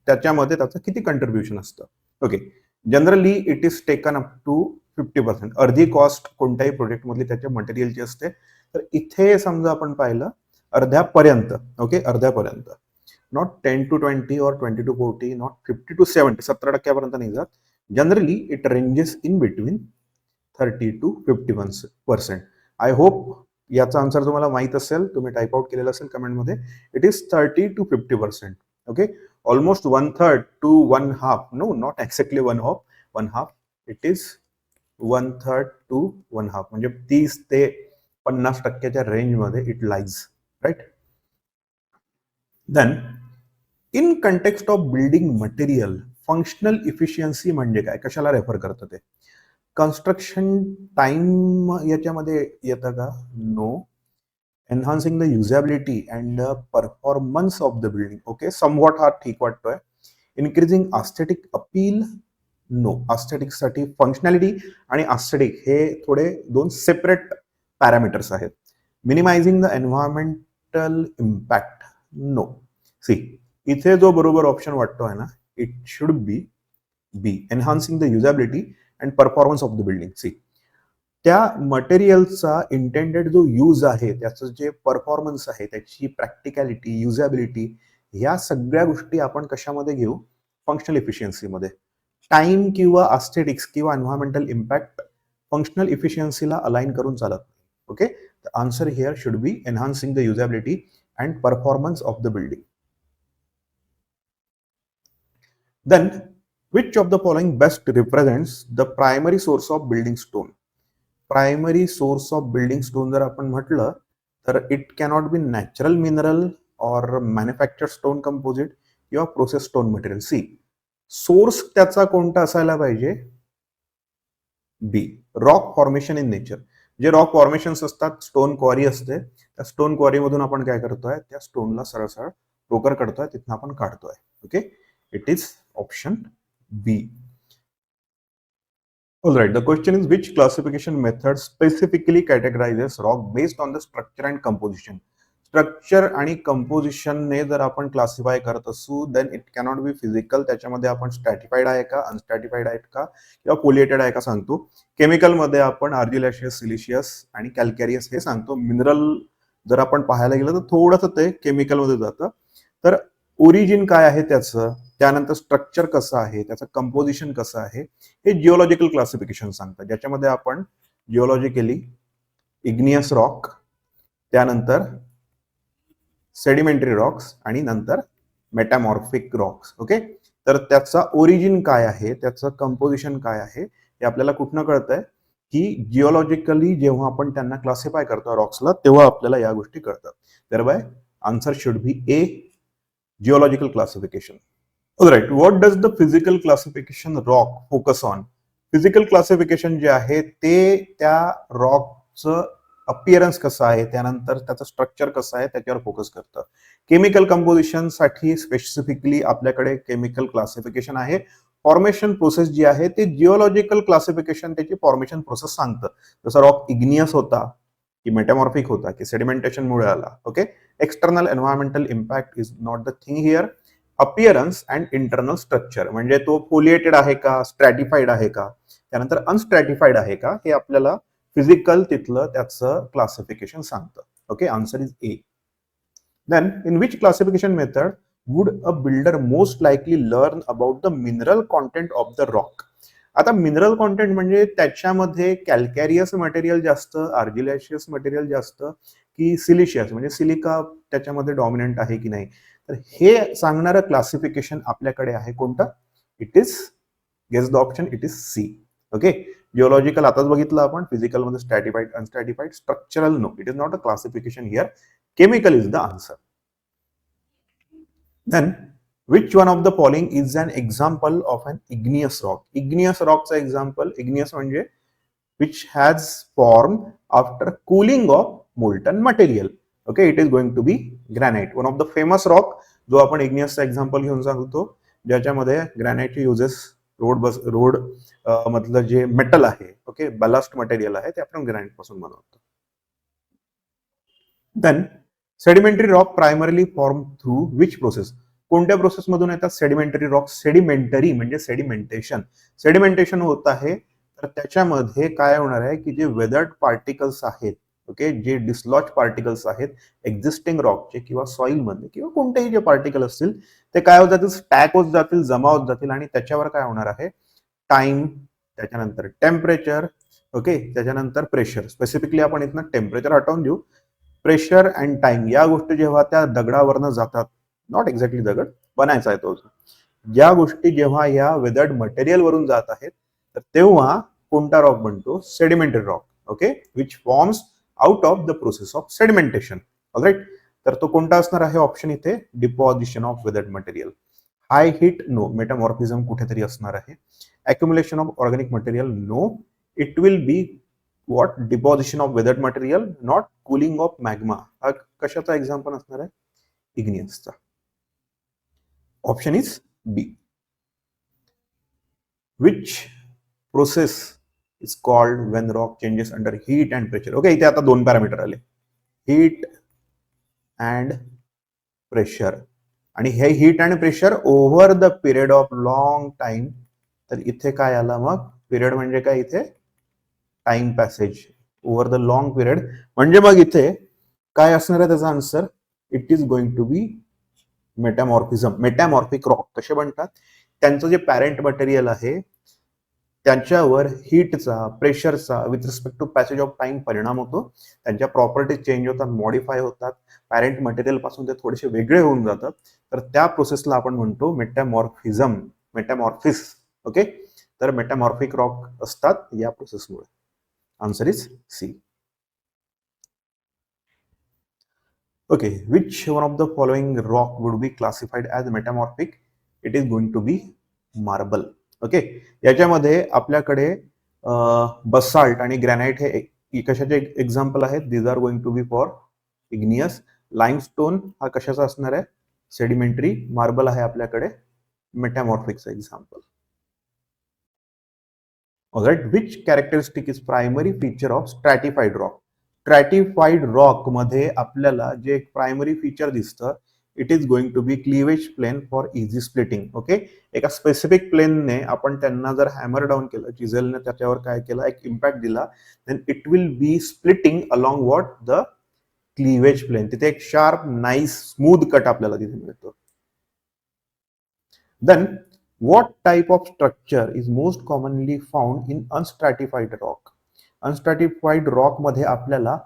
त्याच्यामध्ये त्याचं किती कंट्रीब्युशन असतं. Okay, generally it is taken up to 50%. अर्धी कॉस्ट कोणत्याही प्रोजेक्ट मधली त्याच्या मटेरियलची असते. तर इथे समजा आपण पाहिलं अर्ध्यापर्यंत. ओके, अर्ध्यापर्यंत, not 10 to 20 or 20 to 40, not 50 to 70, 70% नाही जात. Generally it ranges in between 30 to 50%. I hope याचा आन्सर तुम्हाला माहित असेल, तुम्ही टाइप आउट केलेला असेल कमेंटमध्ये. It is 30 to 50%. Okay, almost 1/3 to 1/2. No, not exactly 1/2. It is 1/3 to 1/2, म्हणजे 30 ते 50% रेंजमध्ये it lies. Right. Then in context of building material, functional efficiency म्हणजे काय, कशाला रेफर करतं ते. कन्स्ट्रक्शन टाइम याच्यामध्ये येतं का? No. Enhancing the usability and the performance of the building. Okay, somewhat हा ठीक वाटतोय. Increasing aesthetic appeal. नो. आस्थेटिकसाठी फंक्शनॅलिटी आणि आस्थेटिक हे थोडे दोन सेपरेट पॅरामीटर्स आहेत. Minimizing the environmental impact. No. See, इथे जो बरोबर ऑप्शन वाटतोय ना, it should be B. Enhancing the usability and performance of the building. See, त्या मटेरियलचा इंटेंडेड जो यूज आहे, त्याचं जे परफॉर्मन्स आहे, त्याची प्रॅक्टिकॅलिटी, युजेबिलिटी, ह्या सगळ्या गोष्टी आपण कशामध्ये घेऊ? फंक्शनल इफिशियन्सीमध्ये. टाइम किंवा आस्थेटिक्स किंवा एन्व्हायरमेंटल इम्पॅक्ट फंक्शनल इफिशियन्सीला अलाइन करून चालत नाही. Okay, the answer here should be enhancing the usability and performance of the building. Then, which of the following best represents the primary source of building stone? Primary source of building stone जर आपण म्हटलं तर it cannot be natural mineral or manufactured stone composite किंवा processed stone material. See, source त्याचा कोणता असायला पाहिजे? B. Rock formation in nature. जे रॉक फॉर्मेशन्स असतात, स्टोन क्वारी असते, त्या स्टोन क्वारी मधून आपण काय करतोय, त्या स्टोनला सरळ सरळ पोकर करतोय, तिथून आपण काढतोय. Okay, it is option B. All right, the question is which classification method specifically categorizes rock based on the structure and composition? Structure आणि कंपोजिशनने जर आपण क्लासिफाय करत असू then it cannot be physical. त्याच्यामध्ये आपण स्ट्रॅटिफाईड आहे का, अनस्ट्रॅटिफाईड आहेत का, किंवा पोलिएटेड आहे का सांगतो. केमिकलमध्ये आपण आर्जिलॅशियस, सिलिशियस आणि कॅल्कॅरियस हे सांगतो. मिनरल जर आपण पाहायला गेलं तर थोडंसं ते केमिकलमध्ये जातं. तर ओरिजिन काय आहे त्याचं, त्यानंतर स्ट्रक्चर कसं आहे, त्याचं कंपोजिशन कसं आहे, हे जिओलॉजिकल क्लासिफिकेशन सांगतात. ज्याच्यामध्ये आपण जिओलॉजिकली इग्नियस रॉक, त्यानंतर सेडिमेंटरी रॉक्स आणि नंतर मेटामॉर्फिक रॉक्स. ओके, तर त्याचा ओरिजिन काय आहे, त्याचं कंपोजिशन काय आहे, हे आपल्याला कुठनं कळतंय की जिओलॉजिकली जेव्हा आपण त्यांना क्लासिफाय करतो रॉक्सला, तेव्हा आपल्याला या गोष्टी कळतात. Thereby answer should be A, geological classification. Alright, what does the physical classification rock focus on? Physical classification जे आहे ते त्या रॉकचं अपिअरन्स कसं आहे, त्यानंतर त्याचं स्ट्रक्चर कसं आहे त्याच्यावर फोकस करतं. केमिकल कंपोजिशन साठी स्पेसिफिकली आपल्याकडे केमिकल क्लासिफिकेशन आहे. फॉर्मेशन प्रोसेस जी आहे ते जिओलॉजिकल क्लासिफिकेशन त्याची फॉर्मेशन प्रोसेस सांगतं. जसं रॉक इग्नियस होता की मेटामॉर्फिक होता की सेडिमेंटेशन मुळे आला. Okay, external environmental impact is not the thing here. Appearance and internal structure म्हणजे तो फोलिएटेड आहे का, स्ट्रॅटिफाईड आहे का, त्यानंतर अनस्ट्रॅटिफाईड आहे का, हे आपल्याला फिजिकल तिथलं त्याचं क्लासिफिकेशन सांगतं. Okay, answer is A. Then in which classification method would a builder most likely learn about the mineral content of the rock? आता मिनरल कॉन्टेंट म्हणजे त्याच्यामध्ये कॅल्कॅरियस मटेरियल जास्त, आर्जिलॅशियस मटेरियल जास्त की सिलिशियस म्हणजे सिलिका त्याच्यामध्ये डॉमिनंट आहे की नाही, तर हे सांगणारं क्लासिफिकेशन आपल्याकडे आहे कोणतं? It is, guess the option, it is C. Okay, geological आताच बघितलं आपण, फिजिकल मध्ये stratified, unstratified, structural no, it is not a classification here. Chemical is the answer. Then which one of the following is an example of an igneous rock? Igneous rock चा example, igneous म्हणजे which has formed after cooling of molten material. Okay, it is going to be granite, one of the famous rock जो आपण igneous चा example घेऊन सांगतो, ज्याच्यामध्ये ग्रॅनाइटचे uses road मधलं जे मेटल आहे, ओके, बॅलास्ट मटेरियल आहे, ते आपण ग्रॅनाइट पासून बनवतो. Then sedimentary rock primarily form through which process? कोणत्या प्रोसेस मधून येतात सेडिमेंटरी रॉक? सेडिमेंटरी म्हणजे सेडिमेंटेशन. सेडिमेंटेशन होत आहे तर त्याच्यामध्ये काय होणार आहे की जे वेदर्ड पार्टिकल्स आहेत, ओके, जे डिसलॉज पार्टिकल्स आहेत एक्झिस्टिंग रॉकचे किंवा सॉइल मध्ये किंवा कोणतेही जे पार्टिकल असतील ते काय होत जातील, स्टॅक होत जातील, जमा होत जातील आणि त्याच्यावर काय होणार आहे, टाइम, त्याच्यानंतर टेम्परेचर, ओके, त्याच्यानंतर प्रेशर. स्पेसिफिकली आपण इथनं टेम्परेचर हटवून देऊ. प्रेशर अँड टाइम या गोष्टी जेव्हा त्या दगडावरनं जातात, नॉट एक्झॅक्टली दगड बनायचा आहे तो, ज्या गोष्टी जेव्हा या वेदर्ड मटेरियल वरून जात आहेत तर तेव्हा कोणता रॉक बनतो? Sedimentary rock. Okay, which forms out of the process of sedimentation. Alright, तर तो कोणता असणार आहे ऑप्शन इथे? Deposition of weathered material. High heat, no. Metamorphism कुठेतरी असणार आहे. Accumulation of organic material, no. It will be what? Deposition of weathered material, not cooling of magma. हा कशाचा एक्झाम्पल असणार आहे? इग्नियसचा. Option is B. Which process is called when rock changes under heat and pressure? Okay, इथे आता दोन parameter आले, heat and pressure. आणि हे heat and pressure over the period of long time. तर इथे काय आला मग? पिरियड म्हणजे काय? इथे time passage over the long period. म्हणजे मग इथे काय असणार आहे त्याचा answer? It is going to be metamorphism. Metamorphic rock कसे बनतात? त्यांचं जे पॅरेंट मटेरियल आहे त्याच्यावर हीटचा, प्रेशरचा with respect to passage of time परिणाम होतो. त्यांच्या प्रॉपर्टीज चेंज होतात, मॉडिफाय होतात, पॅरेंट मटेरियल पासून ते थोडेसे वेगळे होऊन जातात. तर त्या प्रोसेसला आपण म्हणतो मेटामॉर्फिझम, मेटामॉर्फिस. ओके, तर मेटामॉर्फिक रॉक असतात या प्रोसेसमुळे. Answer is C. Okay, which one of the following rock would be classified as metamorphic? It is going to be marble. Okay, याच्यामध्ये आपल्याकडे बसाल्ट आणि ग्रॅनाइट हे कशाचे एक्झाम्पल आहेत? These are going to be for igneous. Limestone हा कशाचा असणार आहे? सेडिमेंटरी. मार्बल आहे आपल्याकडे मेटामॉर्फिकचं example. Alright, which characteristic is primary feature of stratified rock? Stratified rock मध्ये आपल्याला जे एक प्रायमरी फीचर दिसतं, it is going to be cleavage plane for easy splitting. Okay, एका स्पेसिफिक प्लेनने आपण त्यांना जर हॅमर डाऊन केलं, चिझेलने त्याच्यावर काय केलं, एक इम्पॅक्ट दिला, then it will be splitting along what the cleavage plane. तिथे एक शार्प, नाईस, स्मूथ कट आपल्याला तिथे मिळतो. Then what type of structure is most commonly found in unstratified rock? Unstratified rock मध्ये आपल्याला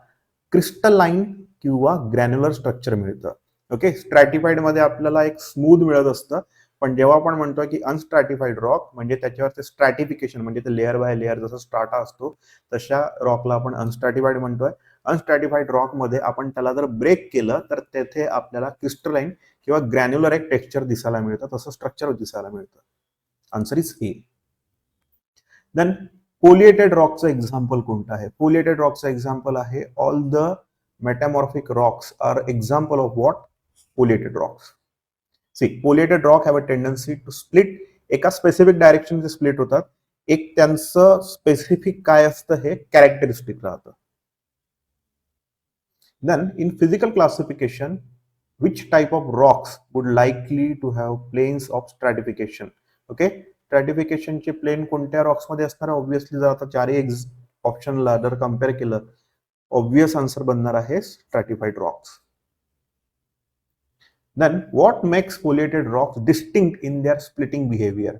क्रिस्टलाइन किंवा ग्रॅन्युलर स्ट्रक्चर मिळतं. Okay, स्ट्रॅटिफाईड मध्ये आपल्याला एक स्मूथ मिळत असतं, पण जेव्हा आपण म्हणतो की अनस्ट्रॅटिफाईड रॉक म्हणजे त्याच्यावर ते स्ट्रॅटिफिकेशन म्हणजे ते लेअर बाय लेअर जसं स्ट्राटा असतो तशा रॉकला आपण अनस्ट्रॅटिफाईड म्हणतोय. अनस्ट्रॅटिफाईड रॉक मध्ये आपण त्याला जर ब्रेक केलं तर तेथे आपल्याला क्रिस्टलाइन किंवा ग्रॅन्युलर एक टेक्स्चर दिसायला मिळतं, तसं स्ट्रक्चर दिसायला मिळतं. Answer is A. Then foliated रॉकचं एक्झाम्पल कोणतं आहे? पोलिएटेड रॉकचं एक्झाम्पल आहे all the metamorphic rocks are example of what? Foliated rocks. See, foliated rock have a tendency to split. एका स्पेसिफिक डायरेक्शन स्प्लिट होतात. एक त्यांचं स्पेसिफिक काय असतं हे कॅरेक्टरिस्टिक राहतं. Then in physical classification which type of rocks would likely to have planes of stratification? Okay, स्ट्रॅटिफिकेशनचे plane कोणत्या रॉक्स मध्ये असणार? ऑब्व्हियसली जर आता चारही ऑप्शनला जर कम्पेअर केलं, ऑब्व्हियस आन्सर बनणार आहे stratified rocks. Then what makes foliated rocks distinct in their splitting behaviour?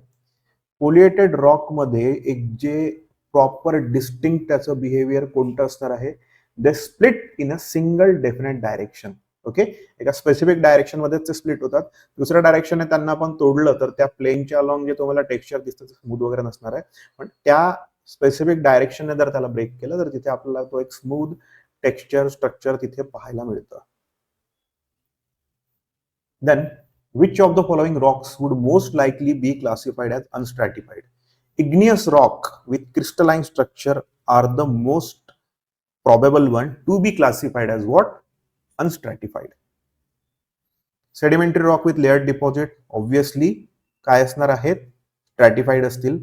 Foliated rock मध्ये एक जे प्रॉपर डिस्टिंक्ट त्याचं बिहेवियर कोणतं असणार आहे? They split in a single definite direction. Okay, एका स्पेसिफिक डायरेक्शन मध्ये ते स्प्लिट होतात. दुसऱ्या डायरेक्शनने त्यांना आपण तोडलं तर त्या प्लेनच्या अलॉंग जे तुम्हाला टेक्स्चर दिसतं स्मूथ वगैरे नसणार आहे, पण त्या स्पेसिफिक डायरेक्शनने जर त्याला ब्रेक केलं तर तिथे आपल्याला तो एक स्मूथ टेक्स्चर स्ट्रक्चर तिथे पाहायला मिळतं. Then which of the following rocks would most likely be classified as unstratified? Igneous rock with crystalline structure are the most probable one to be classified as what? Unstratified. Sedimentary rock with layered deposit obviously काय असणार आहेत? स्ट्रॅटिफाईड असतील.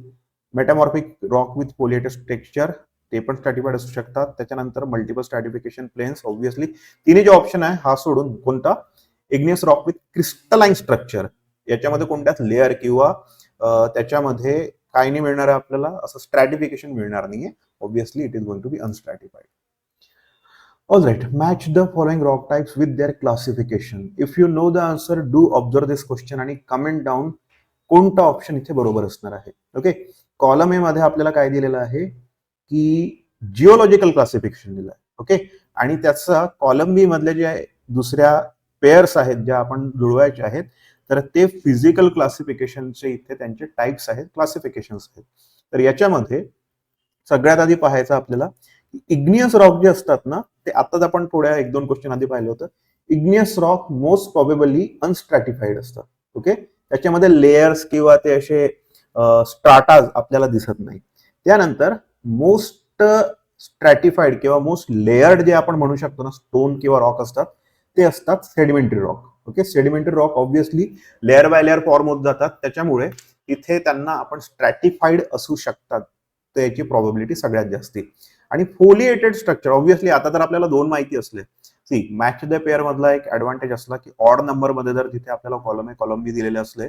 Metamorphic rock with पोलिएटेड texture ते पण स्ट्रॅटिफाईड असू शकतात. त्याच्यानंतर multiple स्ट्रॅटिफिकेशन planes obviously. तिन्ही जे ऑप्शन आहे हा सोडून कोणता? Igneous rock with crystalline structure, याच्यामध्ये कोणत्याच लेअर किंवा त्याच्यामध्ये काय नाही मिळणार आहे आपल्याला, असं स्ट्रॅटिफिकेशन मिळणार नाहीये. Obviously it is going to be unstratified. Alright, match the following rock types with their classification. If you know the answer, do observe this question आणि comment down कोणता ऑप्शन इथे बरोबर असणार आहे. ओके, कॉलम ए मध्ये आपल्याला काय दिलेलं आहे की जिओलॉजिकल क्लासिफिकेशन दिलं आहे. ओके, आणि त्याचा कॉलम बी मधले जे दुसऱ्या पेअर्स आहेत ज्या आपण जुळवायचे आहेत तर ते फिजिकल क्लासिफिकेशनचे इथे त्यांचे टाइप्स आहेत, क्लासिफिकेशन्स आहेत. तर याच्यामध्ये सगळ्यात आधी पाहायचं आपल्याला इग्नियस रॉक जे असतात ना, ते आताच आपण थोड्या 1-2 क्वेश्चन आधी पाहिलं होतं. इग्नियस रॉक मोस्ट प्रॉबेबली अनस्ट्रॅटिफाईड असतात. ओके, त्याच्यामध्ये लेयर्स किंवा ते असे स्ट्राटाज आपल्याला दिसत नाही. त्यानंतर मोस्ट स्ट्रॅटिफाईड किंवा मोस्ट लेयर्ड जे आपण म्हणू शकतो ना, स्टोन किंवा रॉक असतात ते असतात sedimentary rock. Okay, sedimentary rock obviously layer by layer form होत जातात, त्याच्यामुळे इथे त्यांना आपण स्ट्रॅटिफाईड असू शकतात, तर याची प्रॉबिलिटी सगळ्यात जास्त. आणि फोलिएटेड स्ट्रक्चर ऑब्व्हियसली आता जर आपल्याला दोन माहिती असले, सी मॅच द पेअर मधला एक ऍडव्हान्टेज असला की ऑड नंबर मध्ये जर तिथे आपल्याला कॉलम ए कॉलम बी दिलेले असले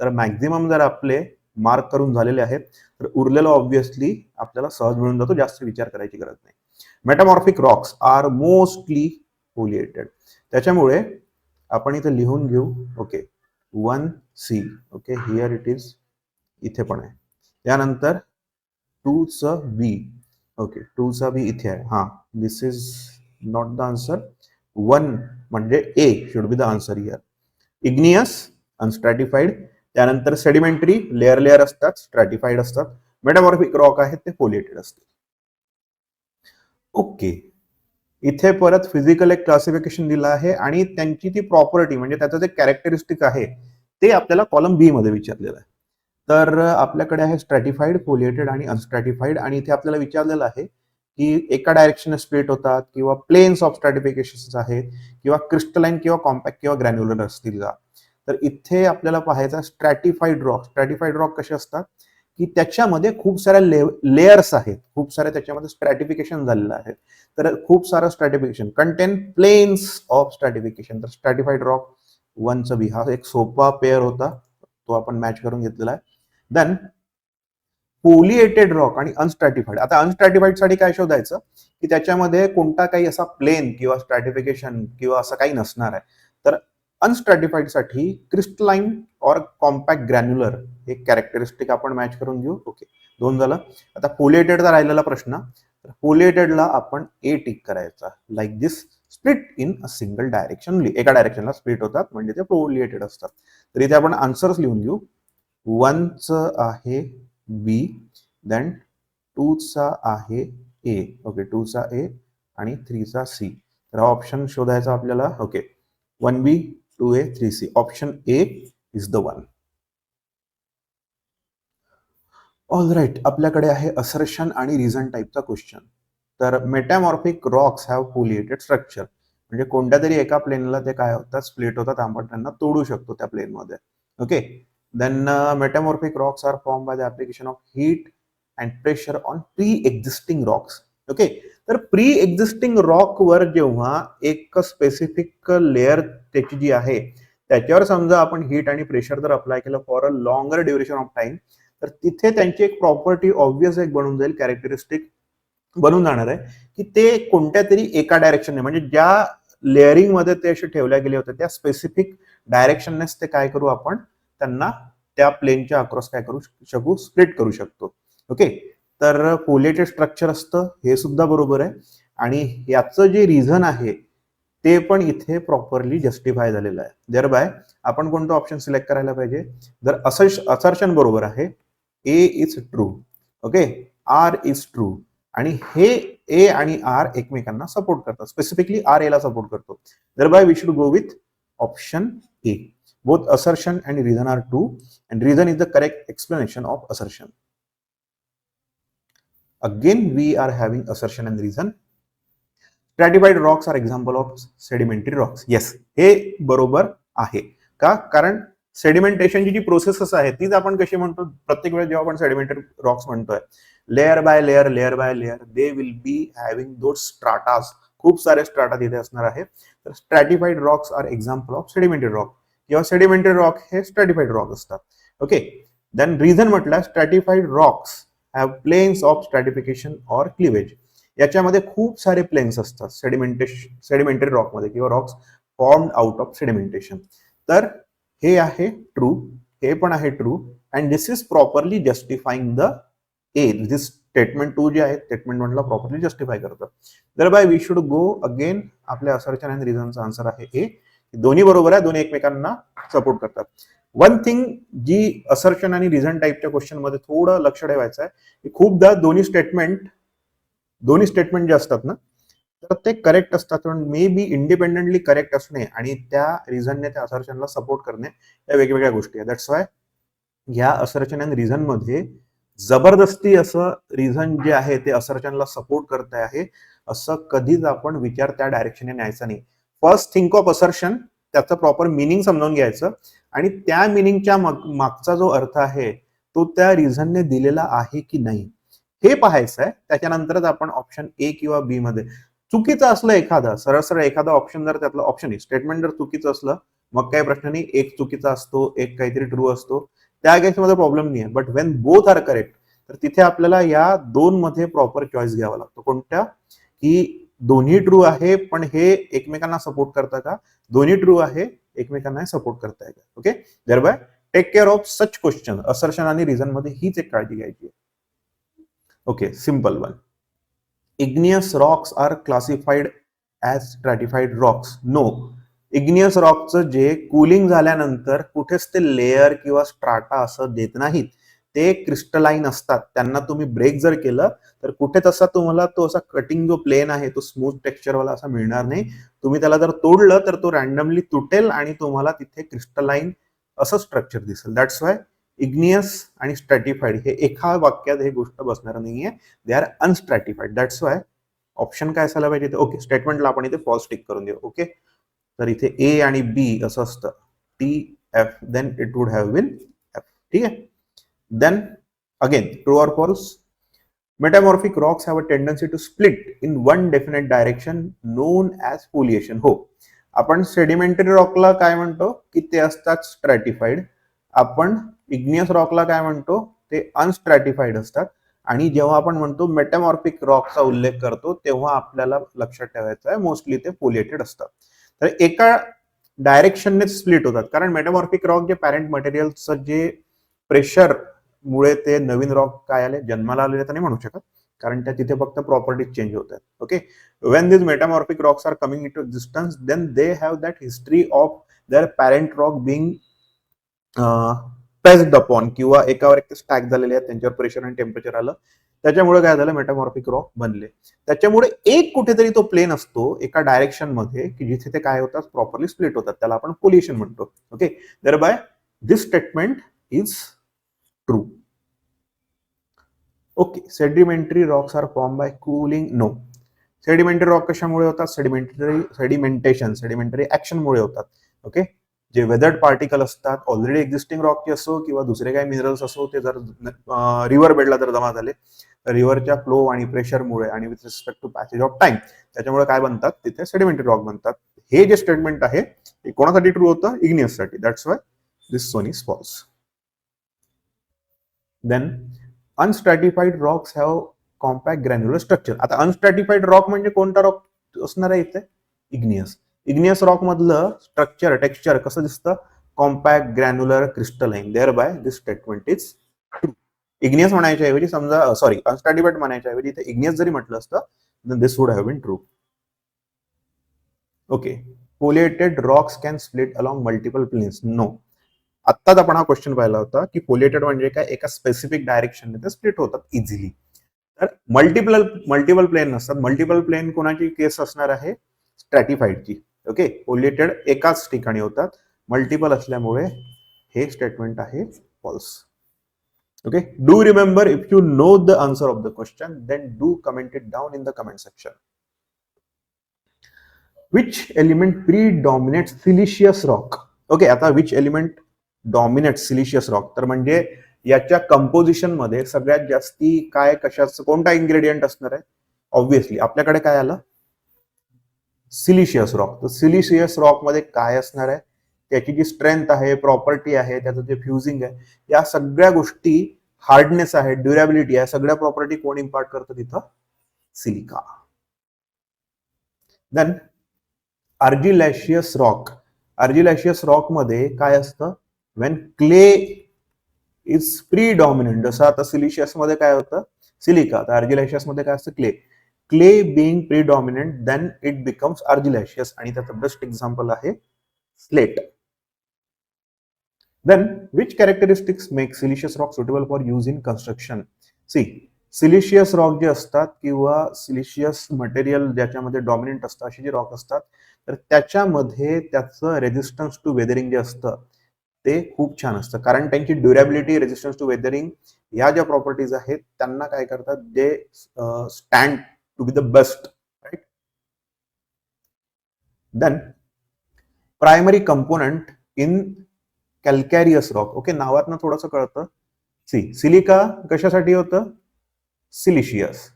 तर मॅक्झिमम जर आपले मार्क करून झालेले आहेत तर उरलेलं ऑब्व्हियसली आपल्याला सहज मिळून जातो, जास्त विचार करायची गरज नाही. Metamorphic rocks are mostly foliated, त्याच्यामुळे आपण इथे लिहून घेऊ. Okay, 1C. Okay, here it is, इथे पण आहे. त्यानंतर 2चा B. ओके, 2चा B इथे आहे. हा, this is not the answer. 1 म्हणजे A should be the answer here. Igneous unstratified, त्यानंतर सेडिमेंटरी लेअर लेअर असतात, स्ट्रॅटिफाईड असतात. मेटामॉर्फिक रॉक आहेत ते फोलिएटेड असतात. ओके, इथे परत फिजिकल एक क्लासिफिकेशन दिलं आहे आणि त्यांची ती प्रॉपर्टी म्हणजे त्याचं जे कॅरेक्टरिस्टिक आहे ते आपल्याला कॉलम बी मध्ये विचारलेलं आहे. तर आपल्याकडे आहे स्ट्रॅटिफाईड, फोलिएटेड आणि अनस्ट्रॅटिफाईड, आणि इथे आपल्याला विचारलेलं आहे की एका डायरेक्शनने स्प्लिट होतात किंवा प्लेन्स ऑफ स्ट्रॅटिफिकेशन आहेत किंवा क्रिस्टलाइन किंवा कॉम्पॅक्ट किंवा ग्रॅन्युलर असतील का. तर इथे आपल्याला पाहायचं स्ट्रॅटिफाईड रॉक. स्ट्रॅटिफाईड रॉक कसे असतात की त्याच्यामध्ये खूप साऱ्या लेयर्स आहेत, खूप सारे त्याच्यामध्ये स्ट्रॅटिफिकेशन झालेलं आहे. तर खूप सारं stratification contain planes of stratification. तर स्ट्रॅटिफाईड रॉक 1च बी हा एक सोपा पेअर होता, तो आपण मॅच करून घेतलेला आहे. देन फोलिएटेड रॉक आणि अनस्ट्रॅटिफाईड. आता अनस्ट्रॅटिफाईड साठी काय शोधायचं की त्याच्यामध्ये कोणता काही असा प्लेन किंवा स्ट्रॅटिफिकेशन किंवा असं काही नसणार आहे. तर अनस्ट्रॅटिफाईड साठी क्रिस्टलाइन और कॉम्पॅक्ट ग्रॅन्युलर हे कॅरेक्टरिस्टिक आपण मॅच करून घेऊ. ओके, 2 झालं. आता फोलिएटेडचा राहिलेला प्रश्न. फोलिएटेडला आपण ए टिक करायचा, like this split in a single direction. एका डायरेक्शनला स्प्लिट होतात म्हणजे ते फोलिएटेड असतात. तर इथे आपण आन्सर्स लिहून घेऊ. 1च आहे बी, देन 2चा आहे ए. ओके, 2चा ए आणि 3चा सी. तर हा ऑप्शन शोधायचा आपल्याला. Okay, 1B 2A 3C. Option A is the one. All right, आपल्याकडे आहे असर्शन आणि रिझन टाईपचा क्वेश्चन. तर metamorphic rocks have foliated structure. म्हणजे कोणत्या तरी एका प्लेनला ते काय होतात, स्प्लिट होतात, आपण त्यांना तोडू शकतो त्या प्लेनमध्ये. Okay, then metamorphic rocks are form by the application of heat and pressure on pre existing rocks. Okay, तर प्री एक्झिस्टिंग रॉक वर जेव्हा एक स्पेसिफिक लेअर त्याची जी आहे त्याच्यावर समजा आपण हीट आणि प्रेशर जर अप्लाय केलं for a longer duration of time, तर तिथे त्यांची एक प्रॉपर्टी ऑब्वियस एक बनून जाईल, कॅरेक्टरिस्टिक बनून जाणार आहे की ते कोणत्या तरी एका डायरेक्शनने, म्हणजे ज्या लेअरिंग मध्ये ते असे ठेवल्या गेले होते त्या स्पेसिफिक डायरेक्शननेच ते काय करू, आपण त्यांना त्या प्लेनच्या अक्रॉस काय करू शकू, स्प्लिट करू शकतो. ओके, तर फोलिएटेड स्ट्रक्चर असतं हे सुद्धा बरोबर आहे. आणि याचं जे रिझन आहे ते पण इथे प्रॉपरली जस्टिफाय झालेलं आहे. देअर बाय आपण कोणतं ऑप्शन सिलेक्ट करायला पाहिजे. जर असर्शन बरोबर आहे, A is true, okay, R is true, आणि हे ए आणि आर एकमेकांना सपोर्ट करतात, स्पेसिफिकली आर एला सपोर्ट करतो. Thereby we should go with option A. Both assertion and reason are true and reason is the correct explanation of assertion. Again we are having assertion and reason. Stratified rocks are example of sedimentary rocks. Yes, हे बरोबर आहे का, कारण सेडिमेंटेशनची जी process आहे तीच आपण कशी म्हणतो, प्रत्येक वेळेस जेव्हा आपण सेडिमेंटरी रॉक्स म्हणतोय, layer by layer layer by layer they will be having those stratas. खूप सारे स्ट्राटा तिथे असणार आहेत. तर stratified rocks are example of sedimentary rock किंवा सेडिमेंटरी रॉक हे स्ट्रॅटिफाईड रॉक असतात. ओके, देन रिझन म्हटलं stratified rocks have planes of stratification or cleavage. याच्यामध्ये खूप सारे प्लेन्स असतात सेडिमेंटरी रॉकमध्ये किंवा rocks formed out of sedimentation. तर हे आहे ट्रू, हे पण आहे true, and this is properly justifying the A. This statement 2 जे आहे स्टेटमेंट 1 ला प्रॉपरली जस्टिफाय करतं. तर by we should go again. आपल्या असर्शन अँड रिझनचा आन्सर आहे ए. दोन्ही बरोबर आहे, दोन्ही एकमेकांना सपोर्ट करतात. वन थिंग जी असर्शन आणि रिझन टाईपच्या क्वेश्चन मध्ये थोडं लक्ष ठेवायचं आहे की खूपदा दोन्ही स्टेटमेंट जे असतात ना, तर ते करेक्ट असतात, पण मे बी इंडिपेंडेंटली करेक्ट असणे आणि त्या रिझनने त्या असर्शनला सपोर्ट करणे या वेगवेगळ्या गोष्टी आहेत. दॅट्स वाय या असर्शन अँड रिझन मध्ये जबरदस्ती असं रिझन जे आहे ते असर्शनला सपोर्ट करत आहे असं कधीच आपण विचार त्या डायरेक्शनने न्यायचा नाही. फर्स्ट थिंक ऑफ असर्शन, त्याचं प्रॉपर मिनिंग समजावून घ्यायचं आणि त्या मिनिंगच्या मागचा जो अर्थ आहे तो त्या रिझनने दिलेला आहे की नाही हे पाहायचं आहे. त्याच्यानंतरच आपण ऑप्शन ए किंवा बी मध्ये चुकीचं असलं एखादा, सरळ सरळ एखादा ऑप्शन जर त्यातलं ऑप्शन स्टेटमेंट जर चुकीचं असलं मग काही प्रश्न नाही, एक चुकीचा असतो एक काहीतरी ट्रू असतो, त्या केसमध्ये प्रॉब्लेम नाही आहे. But when both are correct तर तिथे आपल्याला या दोन मध्ये प्रॉपर चॉईस घ्यावा लागतो. कोणत्या, की दोन्ही ट्रू आहे पण हे एकमेकांना सपोर्ट करतं का, दोन्ही ट्रू आहे एकमेकांना सपोर्ट करताय का. Okay, thereby take care of such question. Assertion आणि रिझन मध्ये हीच एक काळजी घ्यायची. Okay, simple one. Igneous rocks are classified as stratified rocks. No, igneous रॉकचं जे कूलिंग झाल्यानंतर कुठेच ते लेअर किंवा स्ट्राटा असं देत नाहीत, ते क्रिस्टलाइन असतात. त्यांना तुम्ही ब्रेक जर केलं तर कुठे तसा तुम्हाला तो असा कटिंग जो प्लेन आहे तो स्मूथ टेक्स्चरवाला असा मिळणार नाही. तुम्ही त्याला जर तोडलं तर तो रॅन्डमली तुटेल आणि तुम्हाला तिथे क्रिस्टलाइन असं स्ट्रक्चर दिसेल. दॅट्स वाय इग्नियस आणि स्ट्रॅटिफाईड हे एका वाक्यात हे गोष्ट बसणार नाहीये. They are unstratified. That's why option काय असायला पाहिजे इथे. ओके, स्टेटमेंटला आपण इथे फॉल्स टिक करून देऊ. ओके, तर इथे ए आणि बी असं असतं, T F, then it would have been F. ठीक आहे. Then again true or false. Metamorphic rocks have a tendency to split in one definite direction known as foliation. हो, आपण सेडिमेंटरी रॉकला काय म्हणतो की ते असतात स्ट्रॅटिफाईड. आपण इग्नियस रॉकला काय म्हणतो, ते अनस्ट्रॅटिफाईड असतात. आणि जेव्हा आपण म्हणतो मेटामॉर्फिक रॉकचा उल्लेख करतो तेव्हा आपल्याला लक्षात ठेवायचं आहे मोस्टली ते फोलिएटेड असतात. तर एका डायरेक्शनने स्प्लिट होतात, कारण मेटामॉर्फिक रॉक जे पॅरेंट मटेरियलचं जे प्रेशर मुळे ते नवीन रॉक काय आले, जन्माला आलेले तर नाही म्हणू शकत, कारण त्या तिथे फक्त प्रॉपर्टीज चेंज होतात. Okay, when these metamorphic rocks are coming into existence, then they have that history of their parent rock being pressed upon, किंवा एकावर एक स्टॅक झालेले आहेत, त्यांच्यावर प्रेशर आणि टेम्परेचर आलं, त्याच्यामुळे काय झालं, मेटामॉर्फिक रॉक बनले. त्याच्यामुळे एक कुठेतरी तो प्लेन असतो एका डायरेक्शन मध्ये की जिथे ते काय होतात, प्रॉपरली स्प्लिट होतात, त्याला आपण फोलिएशन म्हणतो. Okay, thereby this statement is true. Okay, sedimentary rocks are form by cooling. No, sedimentary rock कशामुळे होतात, सेडिमेंटरी ऍक्शनमुळे होतात. ओके, जे वेदर्ड पार्टिकल असतात ऑलरेडी एक्झिस्टिंग रॉकचे असो किंवा दुसरे काही मिनरल्स असो, ते जर रिव्हर बेडला जर जमा झाले तर रिव्हरच्या फ्लो आणि प्रेशरमुळे आणि with respect to passage of time त्याच्यामुळे काय बनतात, तिथे सेडिमेंटरी रॉक बनतात. हे जे स्टेटमेंट आहे ते कोणासाठी ट्रू होतं, इग्नियस साठी. That's why this one is false. Then unstratified rocks have compact granular structure. आता अनस्ट्रॅटिफाईड रॉक म्हणजे कोणता रॉक असणार आहे इथे, इग्नियस. इग्नियस रॉक मधलं स्ट्रक्चर टेक्स्चर कसं दिसतं, compact granular crystalline. Thereby this statement is true. Igneous म्हणायच्या ऐवजी समजा सॉरी अनस्ट्रॅटिफाईड म्हणायच्या ऐवजी इथे इग्नियस जरी म्हटलं असतं then this would have been true. Okay, foliated rocks can split along multiple planes. No, आत्ताच आपण हा क्वेश्चन पाहिला होता की फोलिएटेड म्हणजे काय, एका स्पेसिफिक डायरेक्शनने ते स्प्लिट होतात इझिली. तर मल्टिपल प्लेन नसतात. मल्टिपल प्लेन कोणाची केस असणार आहे, स्ट्रॅटिफाईडची. ओके, फोलिएटेड एकाच ठिकाणी होतात, मल्टिपल असल्यामुळे हे स्टेटमेंट आहे false. Okay, do remember, if you know the answer of the question then do comment it down in the comment section. Which element predominate siliceous rock. Okay, आता which element dominate siliceous rock, तर म्हणजे याच्या composition मध्ये सगळ्यात जास्ती काय कशाचं कोणता इन्ग्रेडियंट असणार आहे, ऑब्व्हियसली आपल्याकडे काय आलं, सिलिशियस रॉक. तर सिलिशियस रॉक मध्ये काय असणार आहे, त्याची जी स्ट्रेंथ आहे, प्रॉपर्टी आहे, त्याचं जे फ्युजिंग आहे, या सगळ्या गोष्टी, हार्डनेस आहे, ड्युरेबिलिटी आहे, सगळ्या प्रॉपर्टी कोण इम्पार्ट करतं तिथं, silica. Then argillaceous rock. Argillaceous rock मध्ये काय असतं, वेन क्ले इज प्रीडॉमिनंट. जसं आता सिलिशियस मध्ये काय होतं, सिलिका, तर आर्जिलॅशियस मध्ये काय असतं, clay. Clay being predominant then it becomes argillaceous, आणि त्याचं बेस्ट एक्झाम्पल आहे slate. Then which characteristics make siliceous rock suitable for use in construction. See, siliceous rock जे असतात किंवा सिलिशियस मटेरियल ज्याच्यामध्ये डॉमिनंट असतं असे जे रॉक असतात, तर त्याच्यामध्ये त्याचं रेजिस्टन्स टू वेदरिंग जे असतं ते खूप छान असतं, कारण त्यांची ड्युरेबिलिटी, रेजिस्टन्स टू वेदरिंग या ज्या प्रॉपर्टीज आहेत त्यांना काय करतात, they stand to be the best, right. Then primary component in calcareous rock. Okay, नावातनं थोडंसं कळतं. सिलिका कशासाठी होतं, सिलिशियस.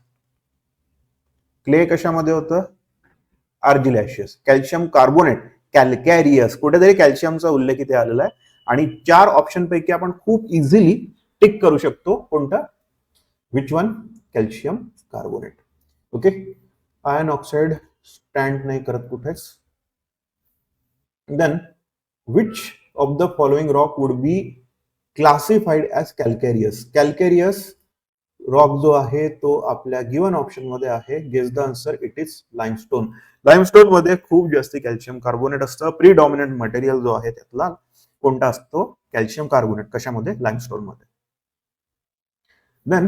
क्ले कशामध्ये होतं, आर्जिलॅशियस. कॅल्शियम कार्बोनेट, कॅल्कॅरियस, कुठेतरी कॅल्शियमचा उल्लेख इथे आलेला आहे. आणि 4 ऑप्शन पैकी आपण खूप इझिली टिक करू शकतो, कोणता, which one, calcium carbonate. Okay, iron oxide stand नाही करत कुठेच. Then which of the following rock would be classified as calcareous. Calcareous rock जो आहे तो आपल्या गिवन ऑप्शन मध्ये आहे. Guess the answer, it is limestone. Limestone मध्ये खूप जास्त कॅल्शियम कार्बोनेट असतं. प्रीडॉमिनंट मटेरियल जो आहे त्यातला कोणता असतो, कॅल्शियम कार्बोनेट. कशामध्ये, लाइमस्टोन मध्ये. देन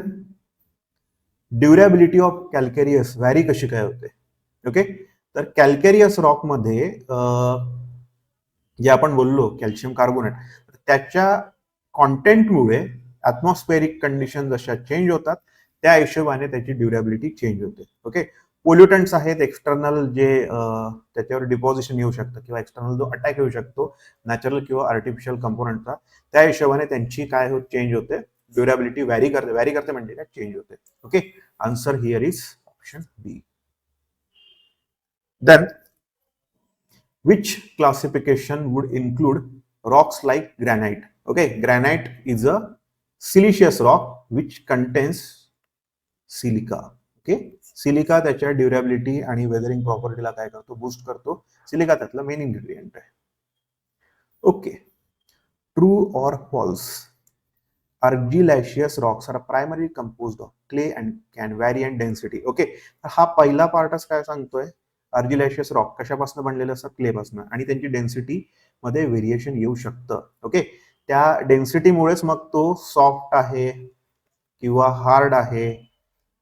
ड्युरेबिलिटी ऑफ कॅल्कॅरियस व्हॅरी कशी काय होते. ओके, तर कॅल्कॅरियस रॉक मध्ये जे आपण बोललो कॅल्शियम कार्बोनेट, त्याच्या कॉन्टेंटमुळे ॲटमॉस्फेरिक कंडिशन जशा चेंज होतात त्या हिशोबाने त्याची ड्युरेबिलिटी चेंज होते. ओके, पोल्युटंट्स आहेत एक्सटर्नल जे त्याच्यावर डिपॉझिशन येऊ शकतं किंवा एक्सटर्नल जो अटॅक येऊ शकतो नॅचरल किंवा आर्टिफिशियल कंपोनंटचा, त्या हिशोबाने त्यांची काय होत चेंज होते, ड्युरेबिलिटी व्हॅरी करते म्हणजे काय चेंज होते. Okay, answer here is option B. Then which classification would include rocks like granite? Okay, granite is a siliceous rock which contains silica. Okay, silica त्याच्या ड्युरेबिलिटी आणि वेदरिंग प्रॉपर्टीला काय करतो, boost करतो. Silica त्यातला मेन इन्ग्रेडियंट आहे. Okay, true और false? Argillaceous rocks are primarily composed of clay and can vary in density. Okay, हा पहिला पार्टच काय सांगतोय, अर्जिलॅशियस रॉक कशापासून बनलेलं असतं, क्ले पासून, आणि त्यांची डेन्सिटी मध्ये व्हेरिएशन येऊ शकतं. ओके, त्या डेन्सिटीमुळेच मग तो सॉफ्ट आहे किंवा हार्ड आहे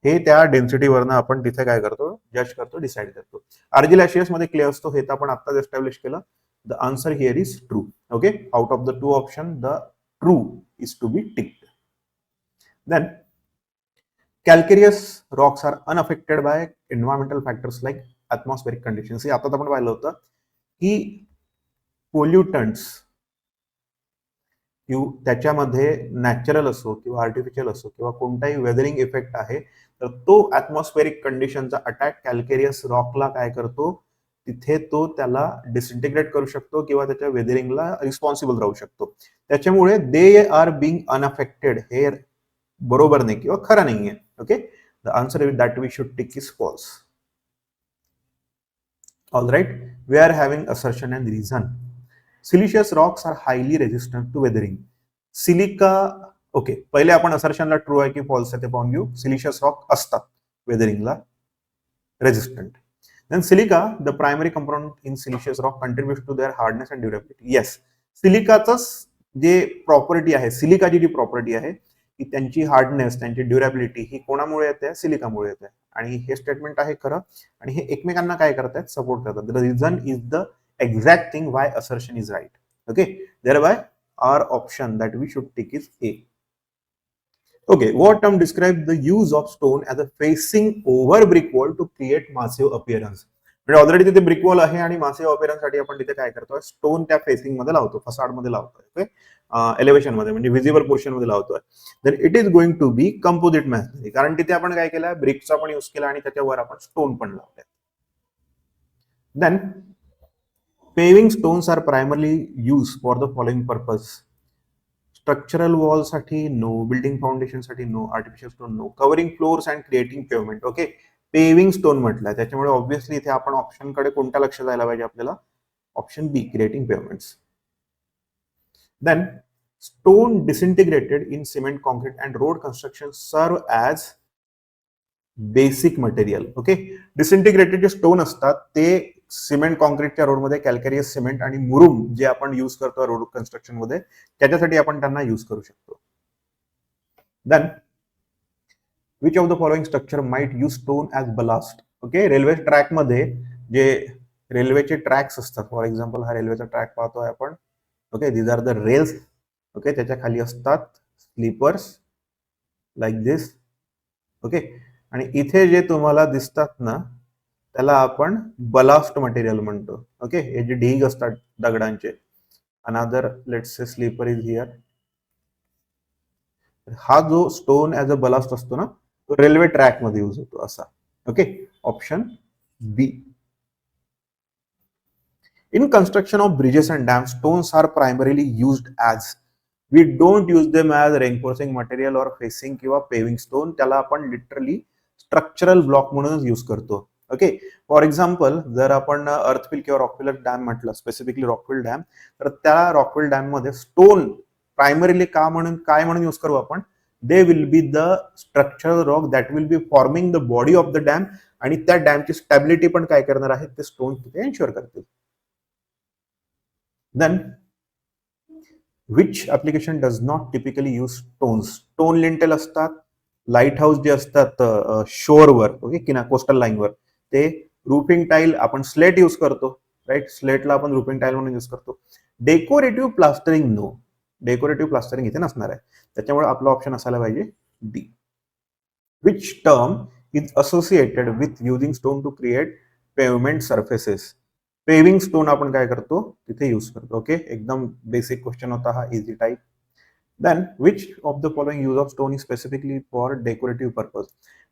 हे त्या डेन्सिटीवरनं आपण तिथे काय करतो, जज करतो, डिसाइड करतो. अर्जिलॅशियस मध्ये क्ले असतो हे तर आपण आत्ताच एस्टॅब्लिश केलं. The answer here is true. Okay, out of the two option the true is to be ticked. Then calcareous rocks are unaffected by environmental factors like atmospheric conditions. हे आता आपण पाहिलं होतं की पोल्युटंट्स त्याच्यामध्ये नॅचरल असो किंवा आर्टिफिशियल असो किंवा कोणताही वेदरिंग इफेक्ट आहे तर तो ॲटमॉस्फेरिक कंडिशनचा अटॅक कॅल्केरियस रॉकला काय करतो, तिथे तो त्याला डिसइंटिग्रेट करू शकतो किंवा त्याच्या वेदरिंगला रिस्पॉन्सिबल राहू शकतो. त्याच्यामुळे दे आर बिंग अनअफेक्टेड हे बरोबर नाही किंवा खरं नाहीये. Okay, the answer that we should tick is false. All right, we are having assertion and reason. Siliceous rocks are highly resistant to weathering. Silica, okay, पहिले आपण असर्शनला ट्रू आहे की फॉल्स आहे ते पाहून घेऊ. सिलिशियस रॉक असतात वेदरिंगला resistant. Then silica, the primary component in siliceous rock, contributes to their hardness and durability. Yes, सिलिकाच जे प्रॉपर्टी आहे, सिलिकाची जी प्रॉपर्टी आहे की त्यांची हार्डनेस, त्यांची ड्युरेबिलिटी ही कोणामुळे येते, सिलिकामुळे येते. आणि हे स्टेटमेंट आहे खरं, आणि हे एकमेकांना काय करतात, सपोर्ट करतात. The reason is the exact thing why assertion is right. Okay, thereby our option that we should take is A. Okay, what term describes the use of stone as a facing over brick wall to create massive appearance? म्हणजे already तिथे brick wall आहे आणि massive appearance साठी आपण तिथे काय करतोय, stone त्या फेसिंग मध्ये लावतो, फसाड मध्ये लावतोय, एलिव्हेशन मध्ये म्हणजे व्हिजिबल पोर्शन मध्ये लावतोय. तर it is going to be composite masonry, कारण तिथे आपण काय केलं, ब्रिकचा पण युज केला आणि त्याच्यावर आपण स्टोन पण लावले. Then paving stones are primarily use for the following purpose. Structural wall साठी नो, बिल्डिंग फाउंडेशन साठी no, artificial stone no, covering floors and creating pavement. Okay, paving stone म्हटलंय त्याच्यामुळे ऑब्व्हियसली इथे आपण ऑप्शन कडे कोणत्या लक्ष जायला पाहिजे आपल्याला, option B, creating pavements. Then stone disintegrated in cement, concrete and road construction serve as basic material. Okay, disintegrated जे स्टोन असतात ते सिमेंट कॉन्क्रीटच्या रोडमध्ये कॅल्केरियस सिमेंट आणि मुरुम जे आपण यूज करतो रोड कन्स्ट्रक्शन मध्ये त्याच्यासाठी आपण त्यांना यूज करू शकतो. Then which of the following structure might use stone as ballast. Okay, railway track मध्ये जे रेल्वेचे ट्रॅक्स असतात, फॉर एक्झाम्पल हा रेल्वेचा ट्रॅक पाहतोय आपण. Okay, these are the rails. Okay, त्याच्या खाली असतात स्लीपर्स लाईक दिस. ओके, आणि इथे जे तुम्हाला दिसतात ना त्याला आपण बलास्ट मटेरियल म्हणतो. ओके, हे जे ढीग असतात दगडांचे, another let's say sleeper is here. हा जो स्टोन ऍज अ बलास्ट असतो ना तो रेल्वे ट्रॅक मध्ये यूज होतो असा. Okay, option B. In construction of bridges and dam, stones are primarily used as, we don't use them as reinforcing material और facing किंवा पेविंग स्टोन. त्याला आपण लिटरली स्ट्रक्चरल ब्लॉक म्हणूनच यूज करतो. Okay, for example जर आपण earthfill किंवा rockfill dam म्हटलं, स्पेसिफिकली रॉकफिल डॅम, तर त्या रॉकफिल डॅम मध्ये स्टोन प्रायमरीली काय म्हणून यूज करू आपण, they will be the structural rock that will be forming the body of the dam, आणि त्या डॅमची स्टॅबिलिटी पण काय करणार आहेत, ते स्टोन तिथे एन्श्युअर करतील. Then which application does not typically use stones. Stone lintel असतात, लाईट हाऊस जे असतात शोअरवर, ओके, कोस्टल लाईनवर, ते रूफिंग टाईल आपण स्लेट यूज करतो, राईट, स्लेटला आपण रूफिंग टाईल म्हणून यूज करतो. Decorative plastering no. Decorative plastering इथे नसणार आहे. त्याच्यामुळे आपला ऑप्शन असायला पाहिजे D. Which term is associated with using stone to create pavement surfaces. Paving stone आपण काय करतो तिथे यूज करतो. ओके, एकदम बेसिक क्वेश्चन होता हा, easy type. Then which of the following use of stone is specifically for decorative purpose.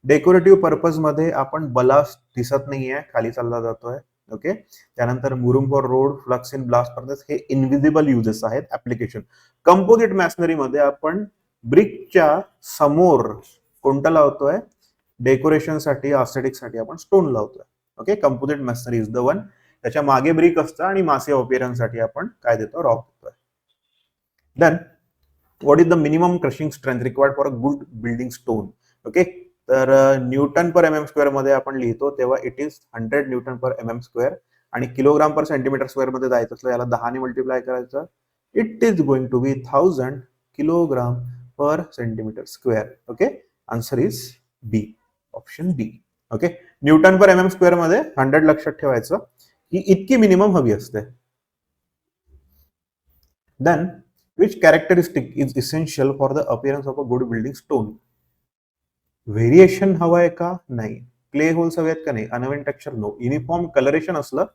Decorative purpose मध्ये आपण बलास्ट दिसत नाहीये, खाली चालला जातोय. ओके, त्यानंतर मुरुम for road, flux in blast furnace, हे इनविजिबल युजेस आहेत ऍप्लिकेशन. कंपोजिट मॅशनरी मध्ये आपण ब्रिकच्या समोर कोणतं लावतोय, डेकोरेशन साठी, अस्थेटिक साठी आपण स्टोन लावतोय. Okay, composite masonry is the one. त्याच्या मागे ब्रिक असतं आणि मासिव अपीयरन्स साठी आपण काय देतो, रॉक देतोय. Then what is the minimum crushing strength required for a good building stone. Okay, तर न्यूटन पर mm स्क्वेअर मध्ये आपण लिहितो तेव्हा it is 100 newton per mm square, आणि किलोग्राम पर सेंटीमीटर स्क्वेअर मध्ये जायचं असलं याला 10 ने मल्टिप्लाय करायचं, it is going to be 1000 kilogram per centimetre square. Okay, answer is B, option B. Okay, newton per mm square मध्ये 100 लक्षात ठेवायचं, ही इतकी मिनिमम हवी असते. Then which characteristic is essential for the appearance of a good building stone. Variation हवं आहे का, नाही. क्ले होल्स हवे आहेत का, नाही. अनवेन टेक्स्चर, नो. युनिफॉर्म कलरेशन असलं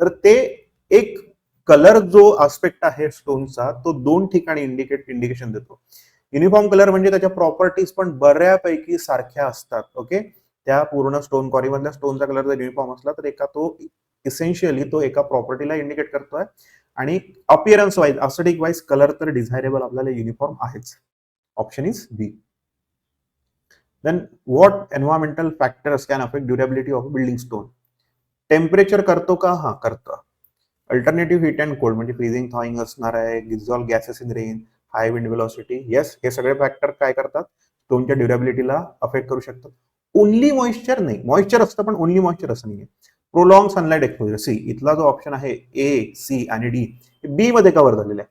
तर ते एक कलर जो आस्पेक्ट आहे स्टोनचा तो दोन ठिकाणी इंडिकेशन देतो. युनिफॉर्म कलर म्हणजे त्याच्या प्रॉपर्टीज पण बऱ्यापैकी सारख्या असतात. ओके, त्या पूर्ण स्टोन क्वारी मधल्या स्टोनचा कलर जर युनिफॉर्म असला तर एका तो इसेन्शियली तो एका प्रॉपर्टीला इंडिकेट करतोय, आणि appearance wise, aesthetic wise colour तर डिझायरेबल आपल्याला युनिफॉर्म आहेच. Option is B. Then what environmental factors can affect durability of building stone. Temperature करतो का, हा करतो. अल्टरनेटिव्ह हिट अँड कोल्ड म्हणजे फ्रीजिंग, थॉइंग असणार आहे, dissolve gases in rain, high wind velocity, yes, हे सगळे फॅक्टर काय करतात, स्टोनच्या ड्युरेबिलिटीला अफेक्ट करू शकतात. ओनली मॉइश्चर नाही, मॉइश्चर असतं पण ओनली मॉइश्चर असं नाहीये. प्रोलॉंग सनलाइट एक्सपोजर, सी इथला जो ऑप्शन आहे ए, सी आणि डी, बी मध्ये कव्हर झालेला आहे.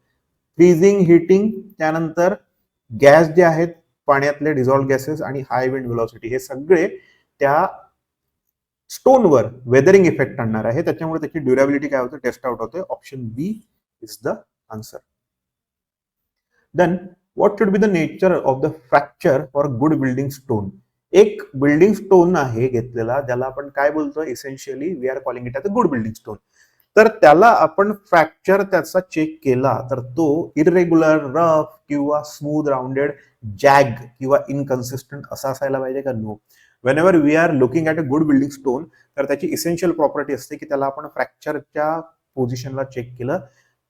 फ्रीजिंग, हिटिंग, त्यानंतर गॅस जे आहेत पाण्यातले डिझॉल्व गॅसेस आणि हाय विंड वेलोसिटी, हे सगळे त्या स्टोनवर वेदरिंग इफेक्ट आणणार आहे, त्याच्यामुळे त्याची ड्युरेबिलिटी काय होते, टेस्ट आउट होते. Option B is the answer. Then what should be the nature of the fracture for good building stone. एक बिल्डिंग स्टोन आहे घेतलेला, ज्याला आपण काय बोलतो, essentially we are calling it as a good building stone. तर त्याला आपण फ्रॅक्चर त्याचा चेक केला तर तो इरेग्युलर, रफ किंवा स्मूथ, राउंडेड, जॅग किंवा इनकन्सिस्टंट असा असायला पाहिजे का, no. Whenever we R looking at a good building stone तर त्याची इसेन्शियल प्रॉपर्टी असते की त्याला आपण फ्रॅक्चरच्या पोझिशनला चेक केलं,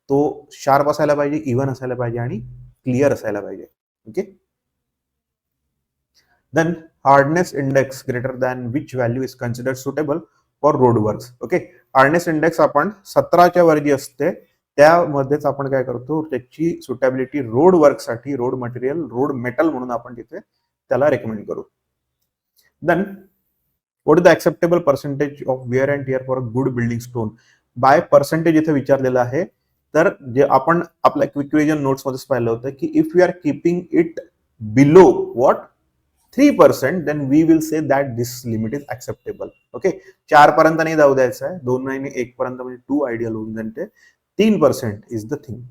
तो शार्प असायला पाहिजे, इव्हन असायला पाहिजे आणि क्लिअर असायला पाहिजे. Okay, then hardness index greater than which value is considered suitable for road works. Okay, hardness index आपण 17च्या वर जी असते त्यामध्येच आपण काय करतो, त्याची सुटेबिलिटी रोड वर्कसाठी, रोड मटेरियल, रोड मेटल म्हणून आपण तिथे त्याला रेकमेंड करू. Then what is the acceptable percentage of wear and tear for a good building stone. By percentage इथे विचारलेलं आहे. तर जे आपण आपल्या क्विक रिव्हिजन नोट्स मध्ये पाहिलं होतं की if you are keeping it below what 3%, then we will say that this limit is acceptable. Okay, 4 पर्यंत नाही जाऊ द्यायचं आहे, 2 आणि 1 पर्यंत म्हणजे 2 आयडियल होऊन जाते. 3% is the thing.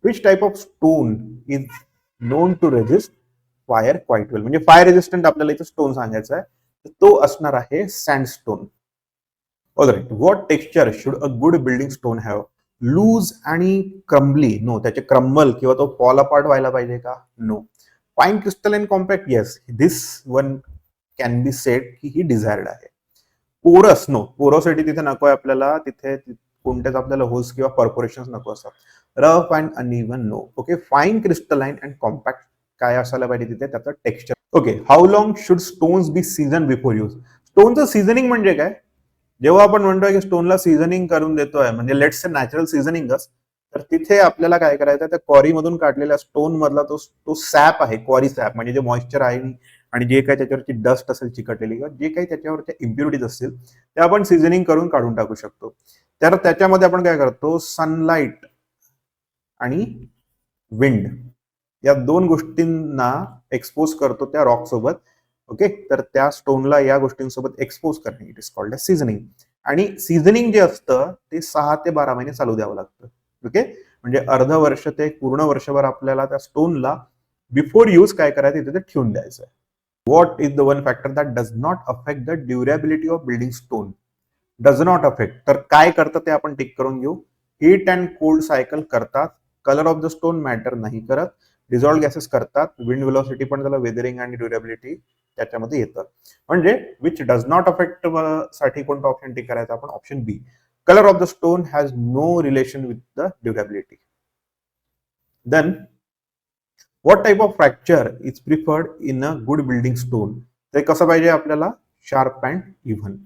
Which type of stone is known to resist fire quite well. म्हणजे फायर रेजिस्टंट आपल्याला इथे स्टोन सांगायचा आहे, तर तो असणार आहे sandstone. Alright, what texture should a good building stone have. Loose आणि क्रम्बली, नो. त्याचे क्रम्बल किंवा तो फॉल अपार्ट व्हायला पाहिजे का, no. Fine crystalline compact, yes, this one can be set की ही डिझायर्ड आहे. पोरस, नो. पोरोसिटी तिथे नको आहे आपल्याला, तिथे कोणतेच आपल्याला होल्स किंवा कॉर्पोरेशन नको असतात. Rough and uneven, no. Okay, fine crystalline and compact काय असायला पाहिजे तिथे, त्याचं texture. Okay, how long should stones be season before use. स्टोनचं सीझनिंग म्हणजे काय, जेव्हा आपण म्हणतोय की स्टोनला सीझनिंग करून देतोय, म्हणजे लेट्स से नॅचरल सीझनिंगच, तर तिथे आपल्याला काय करायचं, त्या क्वारी मधून काढलेल्या स्टोन मधला तो सॅप आहे, क्वारी सॅप म्हणजे जे मॉइश्चर आहे आणि जे काही त्याच्यावरची डस्ट असेल चिकटलेली किंवा जे काही त्याच्यावरच्या इम्प्युरिटीज असतील ते आपण सीझनिंग करून काढून टाकू शकतो. तर त्याच्यामध्ये आपण काय करतो, सनलाइट आणि विंड या दोन गोष्टींना एक्सपोज करतो त्या रॉक सोबत. ओके, तर त्या स्टोनला या गोष्टींसोबत एक्सपोज करणे, it is called a seasoning. आणि सीझनिंग जे असतं ते 6 ते 12 महिने चालू द्यावं लागतं. ओके, म्हणजे अर्ध वर्ष ते पूर्ण वर्षभर आपल्याला त्या स्टोनला बिफोर यूज काय करायचं तिथे ठेवून द्यायचं आहे. What is the one factor that does not affect the durability of building stone? Does not affect. तर काय करतं ते आपण टिक करून घेऊ. हीट अँड कोल्ड सायकल करतात. Colour of the stone matter नाही करत. डिझॉल्व्ह गॅसेस करतात. विंड वेलॉसिटी पण त्याला वेदरिंग आणि ड्युरेबिलिटी त्याच्यामध्ये येतं. म्हणजे विच डज नॉट अफेक्ट साठी कोणता ऑप्शन टिक करायचा आपण? Option B. Colour of the stone has no relation with the durability. Then what type of fracture is preferred in a good building stone? ते कसं पाहिजे आपल्याला? Sharp and even.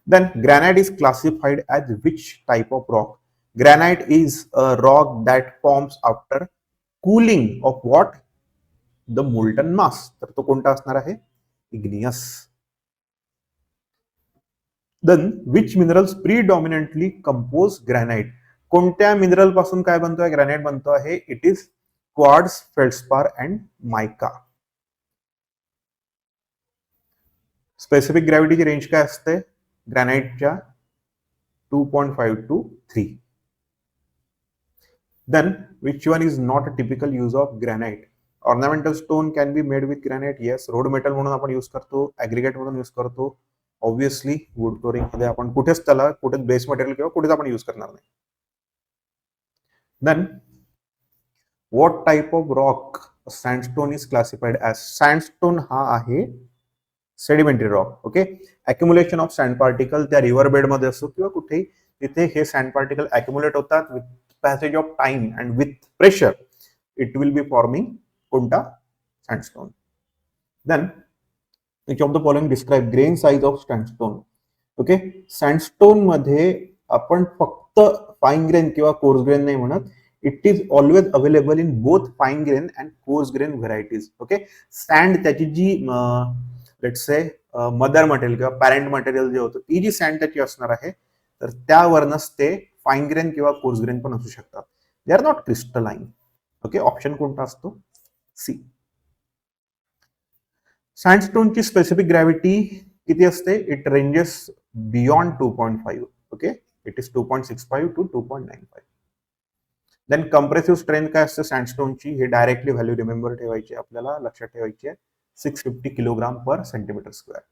Then granite is classified as which type of rock? Granite is a rock that forms after cooling of what? The molten mass. तर तो कोणता असणार आहे? Igneous. Then which minerals predominantly compose granite? कोणत्या mineral पासून काय बनतो आहे? ग्रॅनाइट बनतो आहे. It is quartz, feldspar and mica. Specific ग्रॅव्हिटीची रेंज काय असते ग्रॅनाइटच्या? 2.5 to 3. Then which one is not a typical use of granite? Ornamental stone can be made with granite. Yes. Road metal म्हणून आपण यूज करतो, aggregate म्हणून use करतो. Obviously would flooring मध्ये आपण कुठेच त्याला कुठेच बेस मटेरियल किंवा कुठेच आपण यूज करणार नाही. Then what type of rock sandstone is classified as? Sandstone हा आहे sedimentary rock. Okay, accumulation of sand particle त्या रिव्हर बेडमध्ये असो किंवा कुठेही, तिथे हे सँड पार्टिकल अक्युमुलेट होतात. With passage of time and with pressure it will be forming कोणता? sandstone. Then which of the following describe grain size of sandstone? Okay, sandstone मध्ये आपण फक्त फाईन ग्रेन किंवा कोर्स ग्रेन नाही म्हणत. It is always available in both fine grain and coarse grain varieties. Okay, sand त्याची जी let's say mother material किंवा parent material जे होतं ती जी सँड त्याची असणार आहे तर त्यावरनच ते फाईन ग्रेन किंवा कोर्स ग्रेन पण असू शकतात. They are not crystalline. Okay, option कोणता असतो? सी. सँडस्टोनची स्पेसिफिक ग्रॅव्हिटी किती असते? It ranges beyond 2.5. Okay, it is 2.65 to 2.95. Then compressive strength काय असते सँडस्टोनची? हे डायरेक्टली व्हॅल्यू रिमेंबर ठेवायची, आपल्याला लक्षात ठेवायची आहे. 650 kilogram per centimetre square.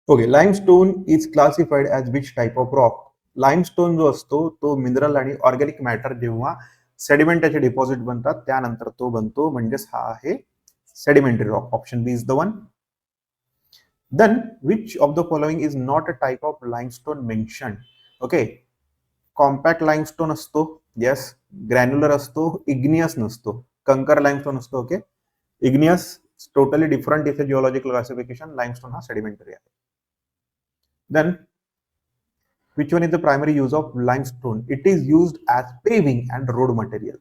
Okay, limestone is classified as which type of rock? Limestone जो असतो तो मिनरल आणि ऑर्गॅनिक मॅटर जेव्हा सेडिमेंट त्याचे डिपॉझिट बनतात त्यानंतर तो बनतो, म्हणजेच हा आहे sedimentary rock. Option B is the one. Then which of the following is not a type of limestone mention? Okay, compact limestone असतो. येस. ग्रॅन्युलर असतो. इग्नियस नसतो. कंकर लाइमस्टोन असतो. ओके, इग्नियस टोटली डिफरंट इथे जिओलॉजिकल क्लासिफिकेशन. लाइमस्टोन हा sedimentary आहे. Then which one is the primary use of limestone? It is used as paving and road material.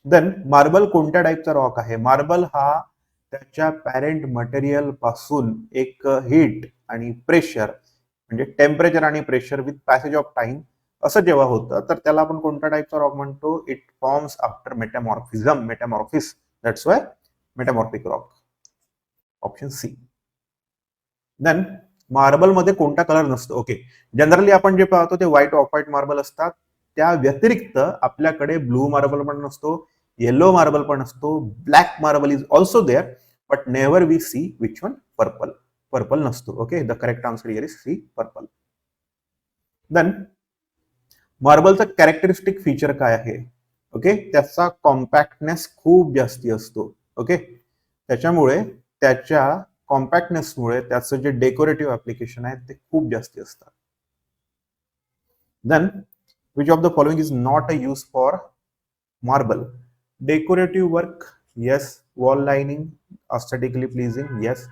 Then marble कोणत्या टाईपचा rock आहे? Marble हा त्याच्या पॅरेंट मटेरियल पासून एक हीट आणि प्रेशर म्हणजे टेम्परेचर आणि pressure with passage of time असं जेव्हा होतं तर त्याला आपण कोणत्या टाईपचा रॉक म्हणतो? It forms after metamorphosis. That's why metamorphic rock. Option C. Then marble मध्ये कोणता कलर नसतो? ओके, जनरली आपण जे पाहतो ते व्हाईट ऑफ व्हाईट मार्बल असतात. त्या व्यतिरिक्त आपल्याकडे ब्लू मार्बल पण नसतो, येलो मार्बल पण असतो, black marble is also there, but never we see which one? Purple. Purple नसतो. Okay, the correct answer here is C, purple. Then मार्बलचं कॅरेक्टरिस्टिक फीचर काय आहे? ओके, त्याचा कॉम्पॅक्टनेस खूप जास्ती असतो. ओके, त्याच्यामुळे त्याच्या कॉम्पॅक्टनेसमुळे त्याचं जे डेकोरेटिव्ह ऍप्लिकेशन आहे ते खूप जास्ती असतात. Then which of the following is not a use for marble? Decorative work. Yes. Wall lining, aesthetically pleasing. Yes.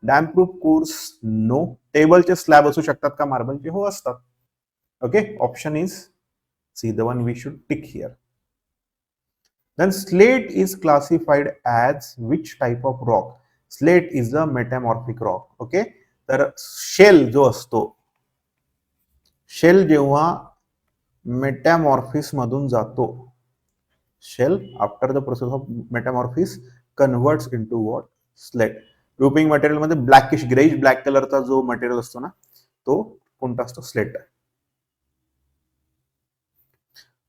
Damp proof course. No. टेबलचे स्लॅब असू शकतात का मार्बलचे? हो, असतात. Okay, option is C, the one we should tick here. Then slate is classified as which type of rock? Slate is a metamorphic rock. Okay, तर shale जो असतो, शेल जेव्हा मेटॅमॉर्फिस मधून जातो, shale after the process of metamorphism converts into what? Slate. Roofing material मध्ये blackish greyish black कलरचा जो material असतो ना तो कोणता असतो? Slate.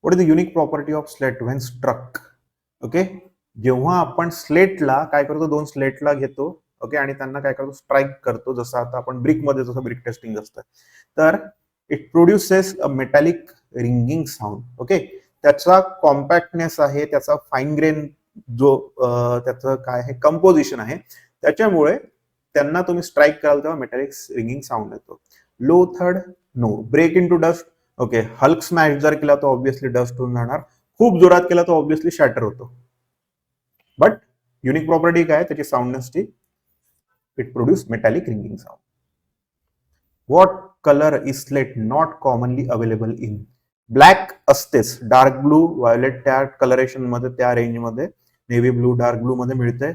What is the unique property of slate when struck? Okay, जेव्हा आपण स्लेटला काय करतो, दोन स्लेटला घेतो, ओके, आणि त्यांना काय करतो, स्ट्राईक करतो, जसं आता आपण ब्रिकमध्ये जसं ब्रिक टेस्टिंग असतं, तर it produces a metallic ringing sound. Okay, त्याचा कॉम्पॅक्टनेस आहे, त्याचा फाईन ग्रेन जो त्याचं काय आहे कंपोजिशन आहे, त्याच्यामुळे त्यांना तुम्ही स्ट्राईक कराल तेव्हा मेटॅलिक रिंगिंग साऊंड येतो. लो थर्ड, no. Break into dust, okay, Hulk smash जर केला तर ऑब्व्हियसली डस्ट होऊन जाणार, खूप जोरात केला तर ऑब्व्हियसली शॅटर होतो. बट युनिक प्रॉपर्टी काय त्याची साऊंडनेसची, it produce metallic ringing sound. What colour is slate not commonly available in? Black असतेच, डार्क ब्लू, व्हायोलेट त्या कलरेशन मध्ये, त्या रेंज मध्ये, नेव्ही ब्लू, डार्क ब्लू मध्ये मिळते.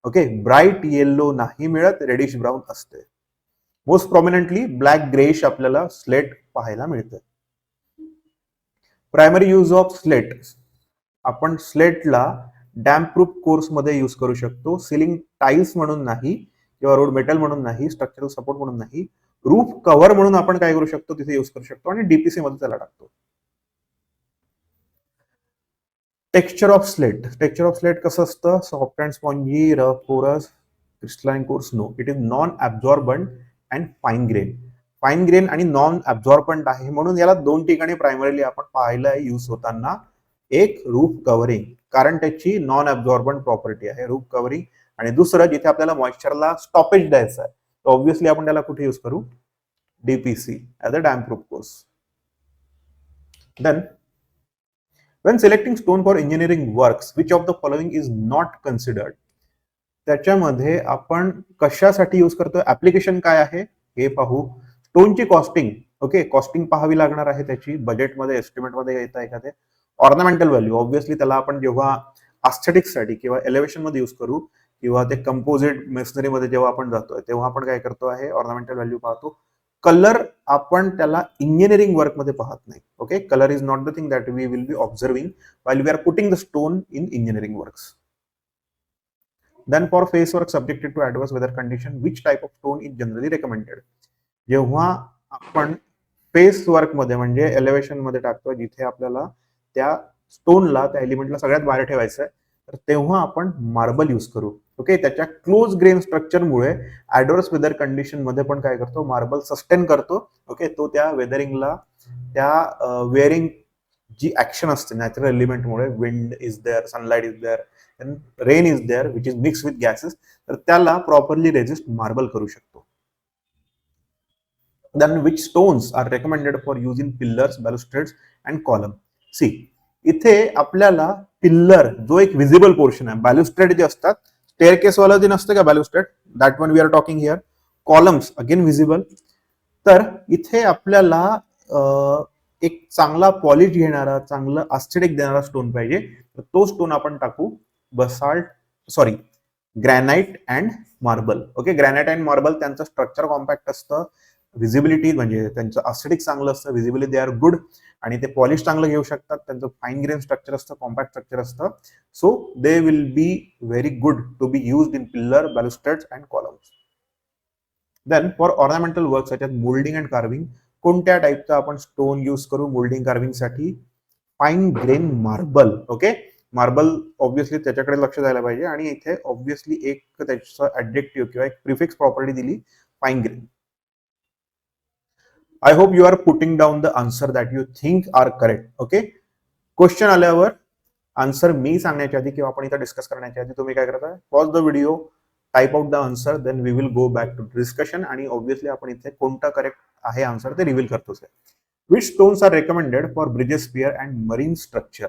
ओके, ब्राईट येल्लो नाही मिळत, रेडिश ब्राऊन असते. मोस्ट प्रॉमिनंटली ब्लॅक ग्रेश आपल्याला स्लेट पाहायला मिळते. प्रायमरी यूज ऑफ स्लेट, आपण स्लेटला डॅम्प प्रूफ कोर्स मध्ये यूज करू शकतो, सिलिंग टाइल्स म्हणून नाही, किंवा रोड मेटल म्हणून नाही, स्ट्रक्चरल सपोर्ट म्हणून नाही, रूफ कव्हर म्हणून आपण काय करू शकतो, तिथे यूज करू शकतो, आणि डीपीसी मध्ये त्याला टाकतो. Texture of slate, texture of slate कसं असतं, soft and spongy, rough, porous, crystalline coarse, no. It is non absorbent and fine grain. Fine grain आणि नॉन ऍब्झॉर्बंट आहे, म्हणून याला दोन ठिकाणी प्रायमरीली आपण पाहिलं यूज होताना. एक रूफ कव्हरिंग, कारण त्याची नॉन ऍब्झॉर्बंट प्रॉपर्टी आहे रूफ कव्हरिंग, आणि दुसरं जिथे आपल्याला मॉइश्चरला स्टॉपेज द्यायचं आहे, तर ऑब्व्हियसली आपण त्याला कुठे यूज करू, DPC as a damp proof course. Then when selecting stone for engineering works, which of the following is not considered? त्याच्यामध्ये आपण कशासाठी यूज करतो, ऍप्लिकेशन काय आहे हे पाहू, स्टोनची कॉस्टिंग, ओके, कॉस्टिंग पाहावी लागणार आहे, त्याची बजेटमध्ये एस्टिमेटमध्ये येतं एखादे. ऑर्नामेंटल व्हॅल्यू, ऑब्व्हियसली त्याला आपण जेव्हा aesthetics साठी किंवा एलिव्हेशन मध्ये यूज करू, किंवा ते कंपोजिट मेसनरी मध्ये जेव्हा आपण जातोय तेव्हा आपण काय करतो आहे, ऑर्नामेंटल व्हॅल्यू पाहतो. कलर आपण त्याला इंजिनिअरिंग वर्क मध्ये पाहत नाही. Okay, colour is not the thing that we will be observing while we are putting the stone in engineering works. Then for face work subjected to adverse weather condition, which type of stone is generally recommended? जेव्हा आपण face work मध्ये म्हणजे elevation मध्ये टाकतो, जिथे आपल्याला त्या स्टोनला, त्या एलिमेंटला सगळ्यात बाहेर ठेवायचं आहे, तर तेव्हा आपण मार्बल यूज करू. ओके, त्याच्या क्लोज ग्रेन स्ट्रक्चरमुळे ऍडवर्स वेदर कंडिशन मध्ये पण काय करतो, मार्बल सस्टेन करतो. ओके, तो त्या वेदरिंगला, त्या वेअरिंग जी ऍक्शन असते नॅचरल एलिमेंटमुळे, wind is there, sunlight is there, rain is there which is mix with gases, तर त्याला प्रॉपरली रेजिस्ट मार्बल करू शकतो. Then which stones are recommended for use in pillars, balustrades and column? See, इथे आपल्याला pillar जो एक visible portion आहे, बॅल्युस्ट्रेड जे असतात, स्टेअरकेस वाला जे नसतं का balustrade, that one we are talking here. Columns again visible. तर इथे आपल्याला एक चांगला पॉलिश घेणारा, चांगलं एस्थेटिक देणारा स्टोन पाहिजे, तर तो स्टोन आपण टाकू granite and marble. Okay, granite and marble त्यांचं स्ट्रक्चर कॉम्पॅक्ट असतं, व्हिजिबिलिटी म्हणजे त्यांचं एस्थेटिक चांगलं असतं, व्हिजिबिलिटी दे आर गुड, आणि ते पॉलिश चांगलं घेऊ शकतात, त्यांचं फाईन ग्रेन स्ट्रक्चर असतं, कॉम्पॅक्ट स्ट्रक्चर असतं, so they will be very good to be used in pillar, balustrades and columns. Then for ornamental work such as moulding and carving, कोणत्या टाईपचा आपण स्टोन यूज करू मोल्डिंग कार्विंग साठी? Fine grain marble. Okay, marble obviously त्याच्याकडे लक्ष द्यायला पाहिजे, आणि इथे ऑब्व्हियसली एक त्याचं ऍडजेक्टिव्ह किंवा एक प्रिफिक्स प्रॉपर्टी दिली, fine grain. I hope you are putting down the answer that you think are correct. Okay, question आल्यावर आन्सर मी सांगण्याच्या आधी किंवा आपण इथं डिस्कस करण्याच्या आधी तुम्ही काय करताय, pause the video, type out the answer, then we will go back to discussion, आणि ऑब्व्हियसली आपण इथे कोणता करेक्ट आहे आन्सर ते रिव्हील करतोच आहे. Which stones are recommended for bridges, pier and marine structure?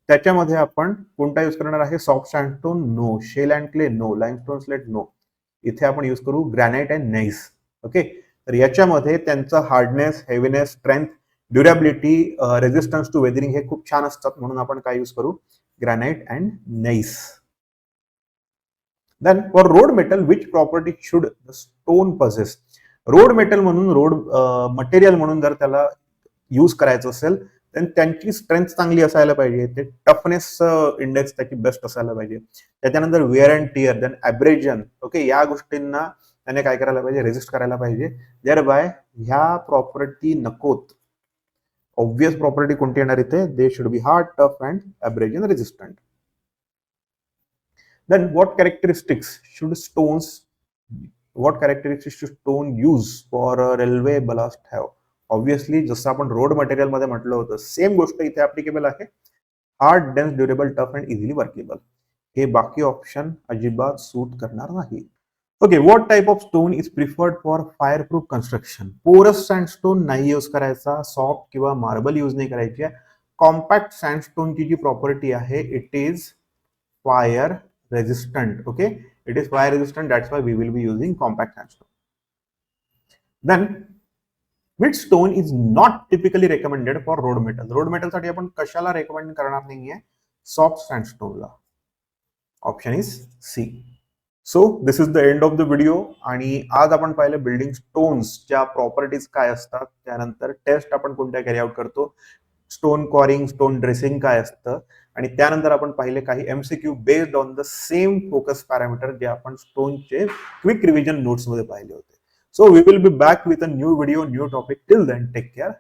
त्याच्यामध्ये आपण कोणता यूज करणार आहे, soft sandstone, no. Shale and clay, no. Limestone slate, no. इथे आपण यूज करू ग्रॅनाइट अँड नेइस. ओके, तर याच्यामध्ये त्यांचं hardness, heaviness, strength, durability, resistance to weathering हे खूप छान असतात, म्हणून आपण काय यूज करू, granite and gneiss. Then for road metal, which property should the stone possess? Road metal म्हणून, रोड मटेरियल म्हणून जर त्याला यूज करायचं असेल, तर त्यांची स्ट्रेंथ चांगली असायला पाहिजे, ते टफनेस इंडेक्स त्याची बेस्ट असायला पाहिजे, त्याच्यानंतर wear and tear, then abrasion. Okay, या गोष्टींना त्याने काय करायला पाहिजे, रेजिस्ट करायला पाहिजे. देअर बाय ह्या प्रॉपर्टी नकोत. ऑब्वियस प्रॉपर्टी कोणती येणार इथे? They should be hard, tough and abrasion resistant. Then what characteristics should stone use for a railway ballast have? Obviously जसं आपण रोड मटेरियल मध्ये म्हटलं होतं सेम गोष्ट इथे ऍप्लिकेबल आहे. Hard, dense, durable, tough and easily workable. हे बाकी ऑप्शन अजिबात सूट करणार नाही. Okay, what type of stone is preferred for fireproof construction? Porous sandstone नाही यूज करायचा, सॉफ्ट किंवा मार्बल यूज नाही करायची आहे. कॉम्पॅक्ट सँडस्टोनची जी प्रॉपर्टी आहे it is fire resistant. Okay, it is fire resistant, that's why we will be using compact sandstone. Then which stone is not typically recommended for road metal? road metal साठी आपण कशाला recommend करणार नाहीये? Soft sandstone ला. Option is C. So this is the end of the video. आणि आज आपण पाहिलं बिल्डिंग स्टोन्सच्या प्रॉपर्टीज काय असतात, त्यानंतर टेस्ट आपण कोणत्या कॅरी आउट करतो, स्टोन कॉरिंग, स्टोन ड्रेसिंग काय असतं, आणि त्यानंतर आपण पाहिले काही MCQ based on the same focus parameter जे आपण स्टोनचे क्विक रिव्हिजन नोट्स मध्ये पाहिले होते. So we will be back with a new video, new topic. Till then take care.